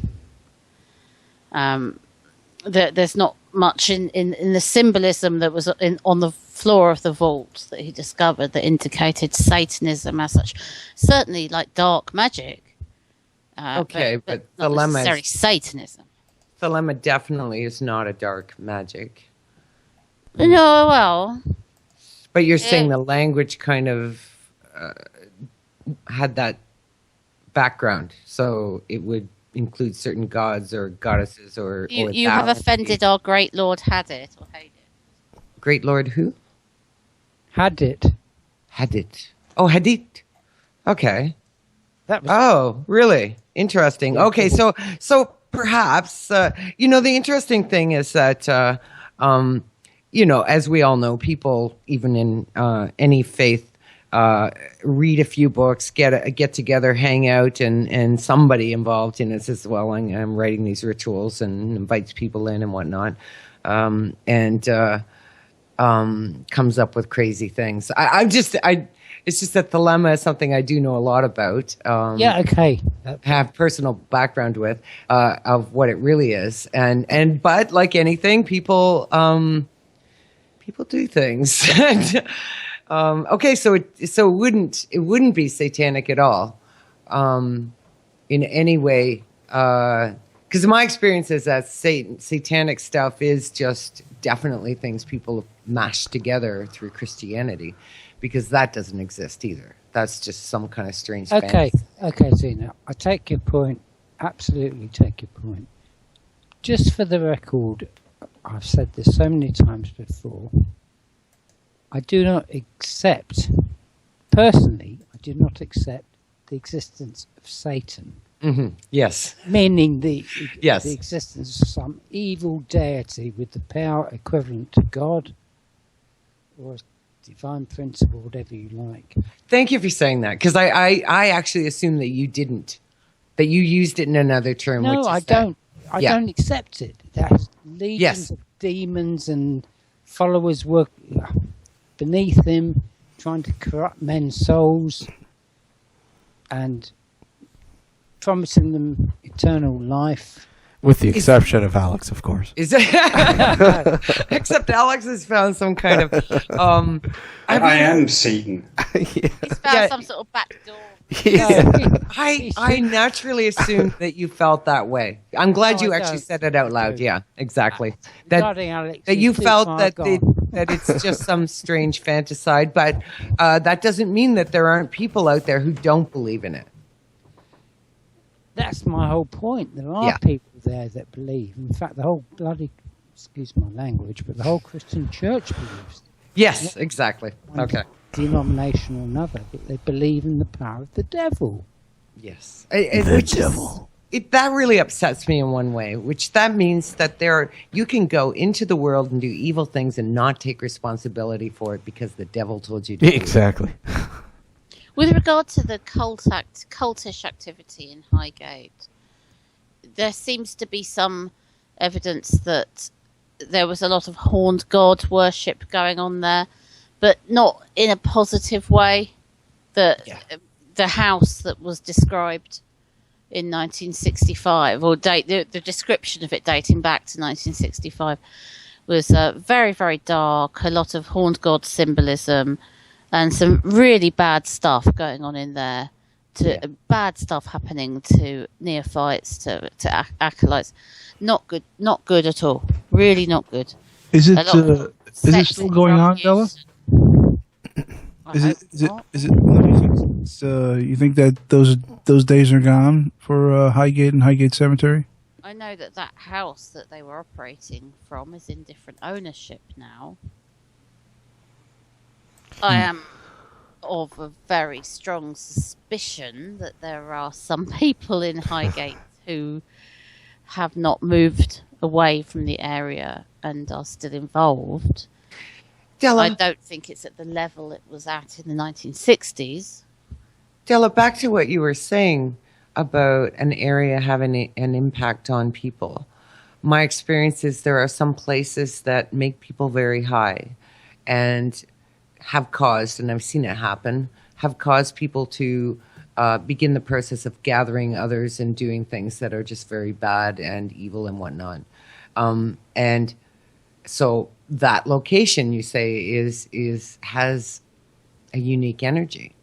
There's not much in the symbolism that was on the floor of the vault that he discovered that indicated Satanism as such. Certainly like dark magic. Okay, but not Thelema necessarily Satanism. Thelema definitely is not a dark magic. No, well... But you're saying the language kind of had that background, so it would include certain gods or goddesses or You have offended our great Lord Hadit, or Hadit. Great Lord who? Hadit. Hadit. Oh, Hadith. Okay. That was Oh, really? Interesting. Okay, so perhaps the interesting thing is that as we all know, people even in any faith read a few books, get together, hang out, and somebody involved in it says, "Well, I'm writing these rituals," and invites people in and whatnot, and comes up with crazy things. It's just that Thelema is something I do know a lot about. yeah, okay. Have personal background with of what it really is, but like anything, people do things. Okay, so it wouldn't be satanic at all, in any way. Because my experience is that satanic stuff is just definitely things people mash together through Christianity, because that doesn't exist either. That's just some kind of strange fantasy. Okay, Zena, I take your point. Absolutely take your point. Just for the record, I've said this so many times before. I do not accept, personally, the existence of Satan. Mm-hmm. Yes. Meaning the Yes. existence of some evil deity with the power equivalent to God or a divine principle, whatever you like. Thank you for saying that, because I actually assumed that you didn't, that you used it in another term. No, which is I that- don't. I Yeah. don't accept it. There's legions Yes. of demons and followers work beneath him, trying to corrupt men's souls and promising them eternal life. With the exception of Alex, of course. Except Alex has found some kind of. I am Satan. He's found some sort of back door. I naturally assumed that you felt that way. I'm glad you actually said it out loud. Yeah, exactly. That you felt that it's just some strange fantaside, but that doesn't mean that there aren't people out there who don't believe in it. That's my whole point. There are people there that believe. In fact, the whole bloody, excuse my language, but the whole Christian church believes. Yes, exactly. Okay. Denomination or another, but they believe in the power of the devil. Yes. The devil. That really upsets me in one way, which that means that you can go into the world and do evil things and not take responsibility for it because the devil told you to. Exactly. With regard to the cultish activity in Highgate, there seems to be some evidence that there was a lot of horned god worship going on there, but not in a positive way. The house that was described in 1965, or the description of it dating back to 1965, was very, very dark, a lot of horned god symbolism, and some really bad stuff going on in there. Bad stuff happening to neophytes, to acolytes. Not good at all. Really not good. Is it still going on, Della? Is it? You think that those days are gone for Highgate and Highgate Cemetery? I know that house that they were operating from is in different ownership now. I am of a very strong suspicion that there are some people in Highgate who have not moved away from the area and are still involved. Della, I don't think it's at the level it was at in the 1960s. Della, back to what you were saying about an area having an impact on people. My experience is there are some places that make people very high and have caused, and I've seen it happen, have caused people to begin the process of gathering others and doing things that are just very bad and evil and whatnot. And so that location, you say, has a unique energy,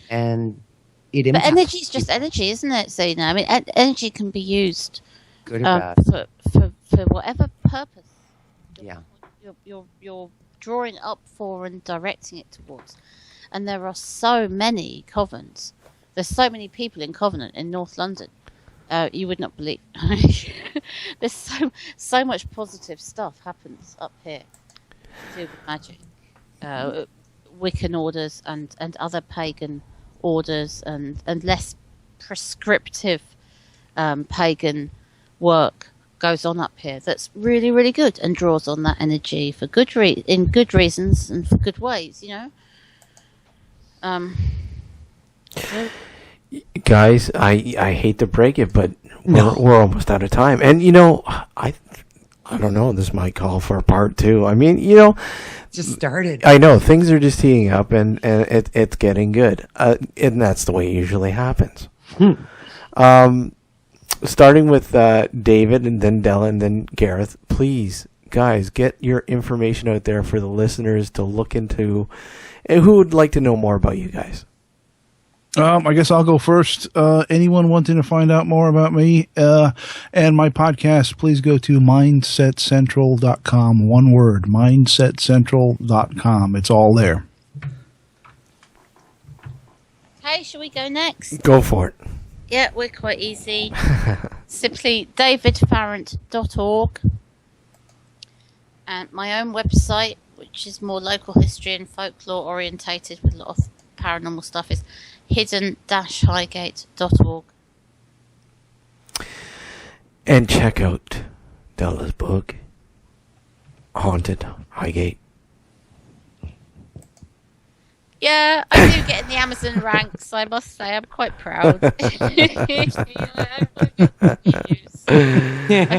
and it impacts. But energy is just energy, isn't it, Zena? I mean, energy can be used good or bad for whatever purpose. Yeah, you're drawing up for and directing it towards. And there are so many convents. There's so many people in Covenant in North London. You would not believe. There's so much positive stuff happens up here to do with magic. Wiccan orders and other pagan orders and less prescriptive pagan work goes on up here that's really, really good and draws on that energy for in good reasons and for good ways, you know. Guys, I hate to break it, but we're almost out of time. And you know, I don't know, this might call for a part two. I mean, you know, just started. I know things are just heating up, and it's getting good, and that's the way it usually happens. Starting with David and then Della and then Gareth, please, guys, get your information out there for the listeners to look into. And who would like to know more about you guys? I guess I'll go first. Anyone wanting to find out more about me and my podcast, please go to mindsetcentral.com. One word, mindsetcentral.com. It's all there. Hey, shall we go next? Go for it. Yeah, we're quite easy. Simply davidfarrant.org. And my own website, which is more local history and folklore orientated with a lot of paranormal stuff, is hidden-highgate.org. And check out Della's book, Haunted Highgate. Yeah, I do get in the Amazon ranks, I must say. I'm quite proud. I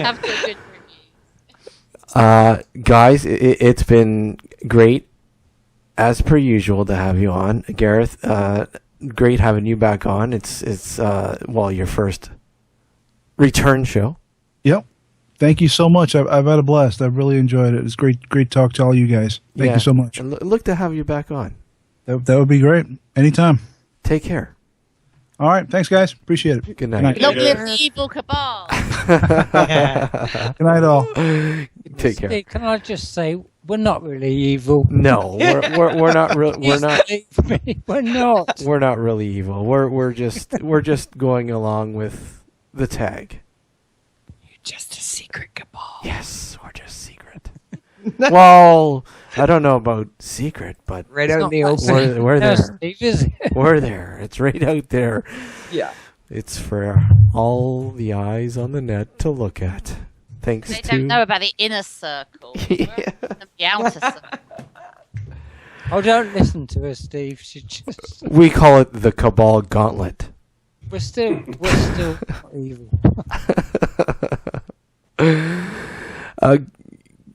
have good reviews. Guys, it's been great, as per usual, to have you on. Gareth, great having you back on. It's your first return show. Yep. Thank you so much. I've had a blast. I've really enjoyed it. It's great talk to all you guys. Thank you so much. And look to have you back on. That would be great. Anytime. Take care. All right. Thanks, guys. Appreciate it. Good night. Long live the evil cabal. Good night, all. Take care. Steve, can I just say, we're not really evil. No, we're not real. We're not. We're not. We're not really evil. We're just going along with the tag. You're just a secret cabal. Yes, we're just secret. Well, I don't know about secret, but Right out in the open. we're No, there. Steve, is it? We're there. It's right out there. Yeah. It's for all the eyes on the net to look at. Thanks They to. don't know about the inner circle. Yeah. The outer circle. Oh, don't listen to her, Steve. She just We call it the Cabal Gauntlet. we're still not evil.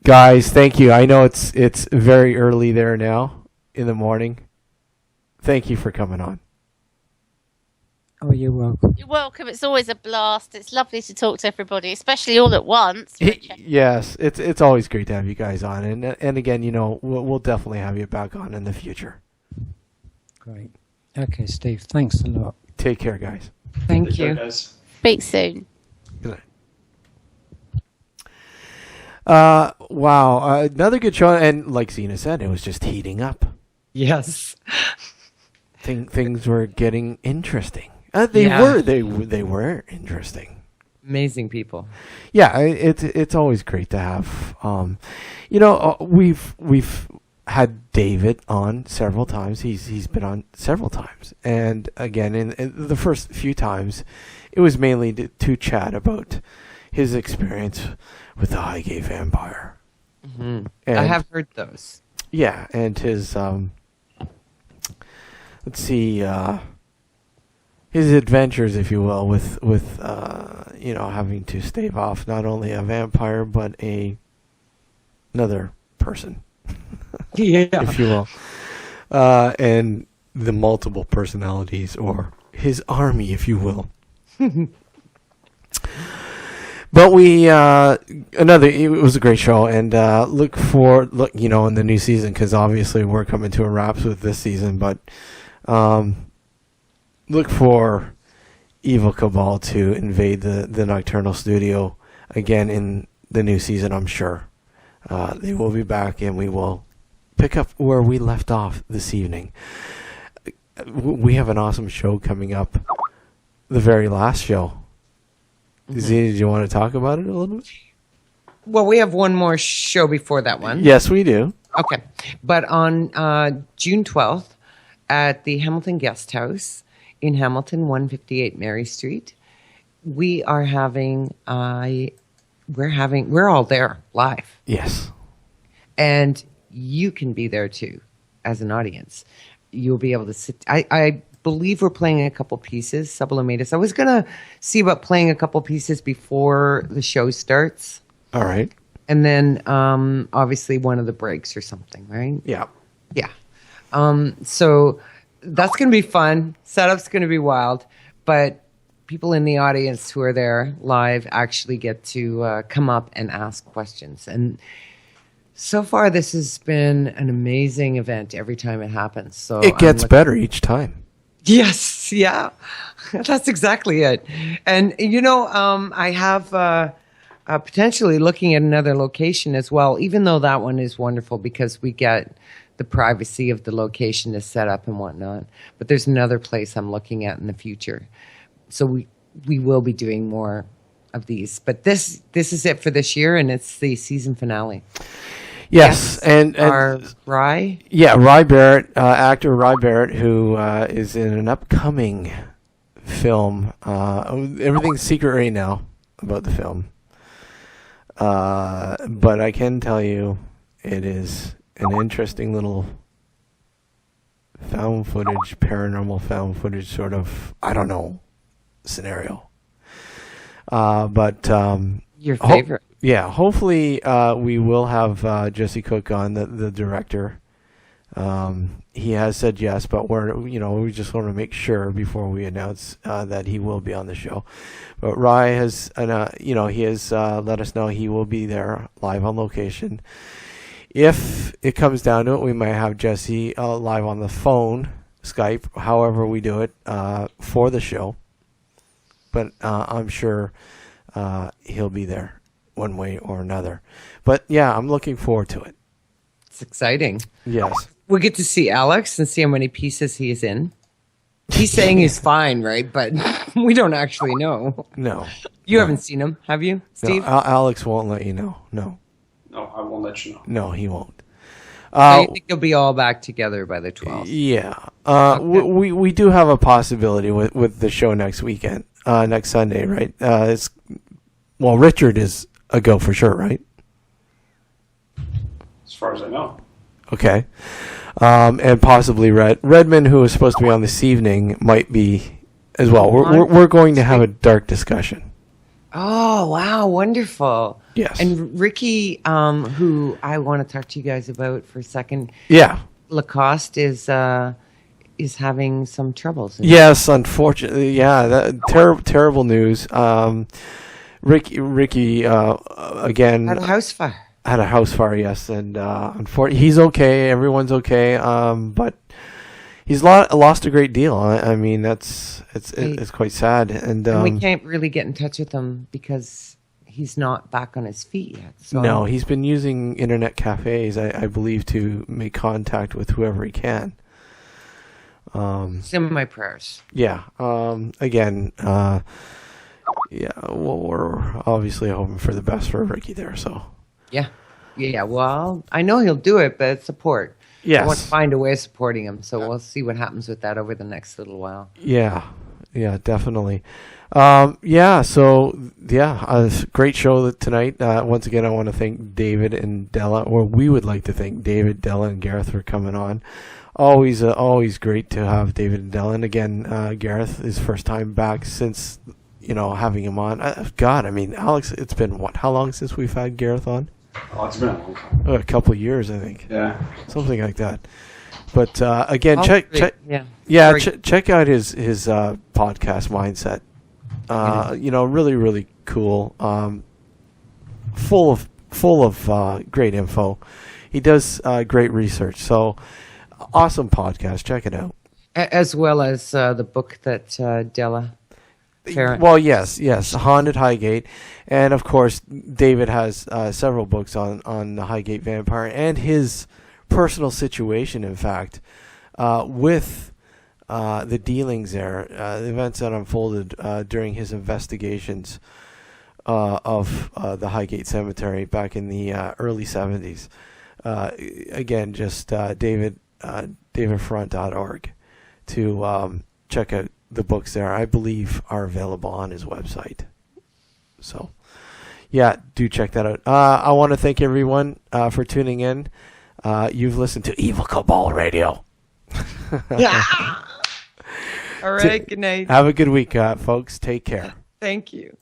Guys, thank you. I know it's very early there now in the morning. Thank you for coming on. Oh, you're welcome. You're welcome. It's always a blast. It's lovely to talk to everybody, especially all at once. Yes, it's always great to have you guys on, and again, we'll definitely have you back on in the future. Great. Okay, Steve. Thanks a lot. Take care, guys. Thank Take care, you. guys. Speak soon. Good night. Wow, another good show, and like Zena said, it was just heating up. Yes. Things were getting interesting. They were interesting. Amazing people. Yeah, it's always great to have. We've had David on several times. He's been on several times, and again, in the first few times, it was mainly to chat about his experience with the Highgate Vampire. Mm-hmm. And, I have heard those. Yeah, and his let's see, his adventures, if you will, with having to stave off not only a vampire but another person, Yeah. if you will, and the multiple personalities, or his army, if you will. But it was a great show, and look in the new season, because obviously we're coming to a wraps with this season, but look for Evil Cabal to invade the Nocturnal studio again in the new season, I'm sure. They will be back, and we will pick up where we left off this evening. We have an awesome show coming up, the very last show. Mm-hmm. Zena, do you want to talk about it a little bit? Well, we have one more show before that one. Yes, we do. Okay. But on June 12th at the Hamilton Guest House in Hamilton, 158 Mary Street, we are having we're all there live. Yes. And you can be there too as an audience. You'll be able to sit. I believe we're playing a couple pieces, Sublimatus. I was going to see about playing a couple pieces before the show starts. All right. And then obviously one of the breaks or something, right? Yeah. Yeah. So that's going to be fun. Setup's going to be wild. But people in the audience who are there live actually get to come up and ask questions. And so far, this has been an amazing event every time it happens. So it gets better each time. Yes, yeah, that's exactly it. And I have potentially looking at another location as well. Even though that one is wonderful because we get the privacy of the location to set up and whatnot. But there's another place I'm looking at in the future. So we will be doing more of these. But this is it for this year, and it's the season finale. Yes, and our Rye? Yeah, Rye Barrett, actor Rye Barrett, who is in an upcoming film. Everything's secret right now about the film. But I can tell you it is an interesting little paranormal found footage sort of, scenario. But your favorite? Yeah, hopefully we will have Jesse Cook on, the director, He has said yes, but we just want to make sure before we announce that he will be on the show. But Rye has, he has let us know he will be there live on location. If it comes down to it, we might have Jesse live on the phone, Skype, however we do it for the show. But I'm sure he'll be there one way or another. But yeah, I'm looking forward to it. It's exciting. Yes. We get to see Alex and see how many pieces he is in. He's saying he's fine, right? But we don't actually know. No. You haven't seen him, have you, Steve? No, Alex won't let you know. No. No, I won't let you know. No, he won't. So you think you'll be all back together by the 12th? Yeah. Okay. We do have a possibility with the show next weekend, next Sunday, right? Richard is a go for sure, right? As far as I know. Okay. And possibly Redmond, who is supposed to be on this evening, might be as well. We're going to have a dark discussion. Oh, wow. Wonderful. Yes. And Ricky, who I want to talk to you guys about for a second. Yeah. Lacoste is having some troubles. Yes, unfortunately. Yeah, terrible news. Ricky again had a house fire. Had a house fire, yes, and unfortunately he's okay. Everyone's okay, but he's lost a great deal. I mean, it's quite sad, and we can't really get in touch with him because he's not back on his feet yet. So. No, he's been using internet cafes, I believe, to make contact with whoever he can. Send my prayers. Yeah. Again, yeah. Well, we're obviously hoping for the best for Ricky there. So. Yeah. Yeah. Well, I know he'll do it, but support. Yes. I want to find a way of supporting him. So we'll see what happens with that over the next little while. Yeah. Yeah. Definitely. Yeah. So yeah, great show tonight. Once again, I want to thank David and Della, or we would like to thank David, Della, and Gareth for coming on. Always great to have David and Della. And again, Gareth is first time back since, having him on. God, I mean, Alex, it's been how long since we've had Gareth on? Oh, it's been a long time. A couple of years, I think. Yeah. Something like that. But again, check out his podcast, Mindset. Really, really cool. Full of great info. He does great research. So awesome podcast. Check it out. As well as the book that Della Farrant. Well, yes, Haunted Highgate, and of course David has several books on the Highgate vampire and his personal situation. In fact, with the dealings there, the events that unfolded during his investigations of the Highgate Cemetery back in the early 70s. Again, just davidfarrant.org to check out the books there. I believe are available on his website. So, yeah, do check that out. I want to thank everyone for tuning in. You've listened to Evil Cabal Radio. Yeah. All right, good night. Have a good week, folks. Take care. Thank you.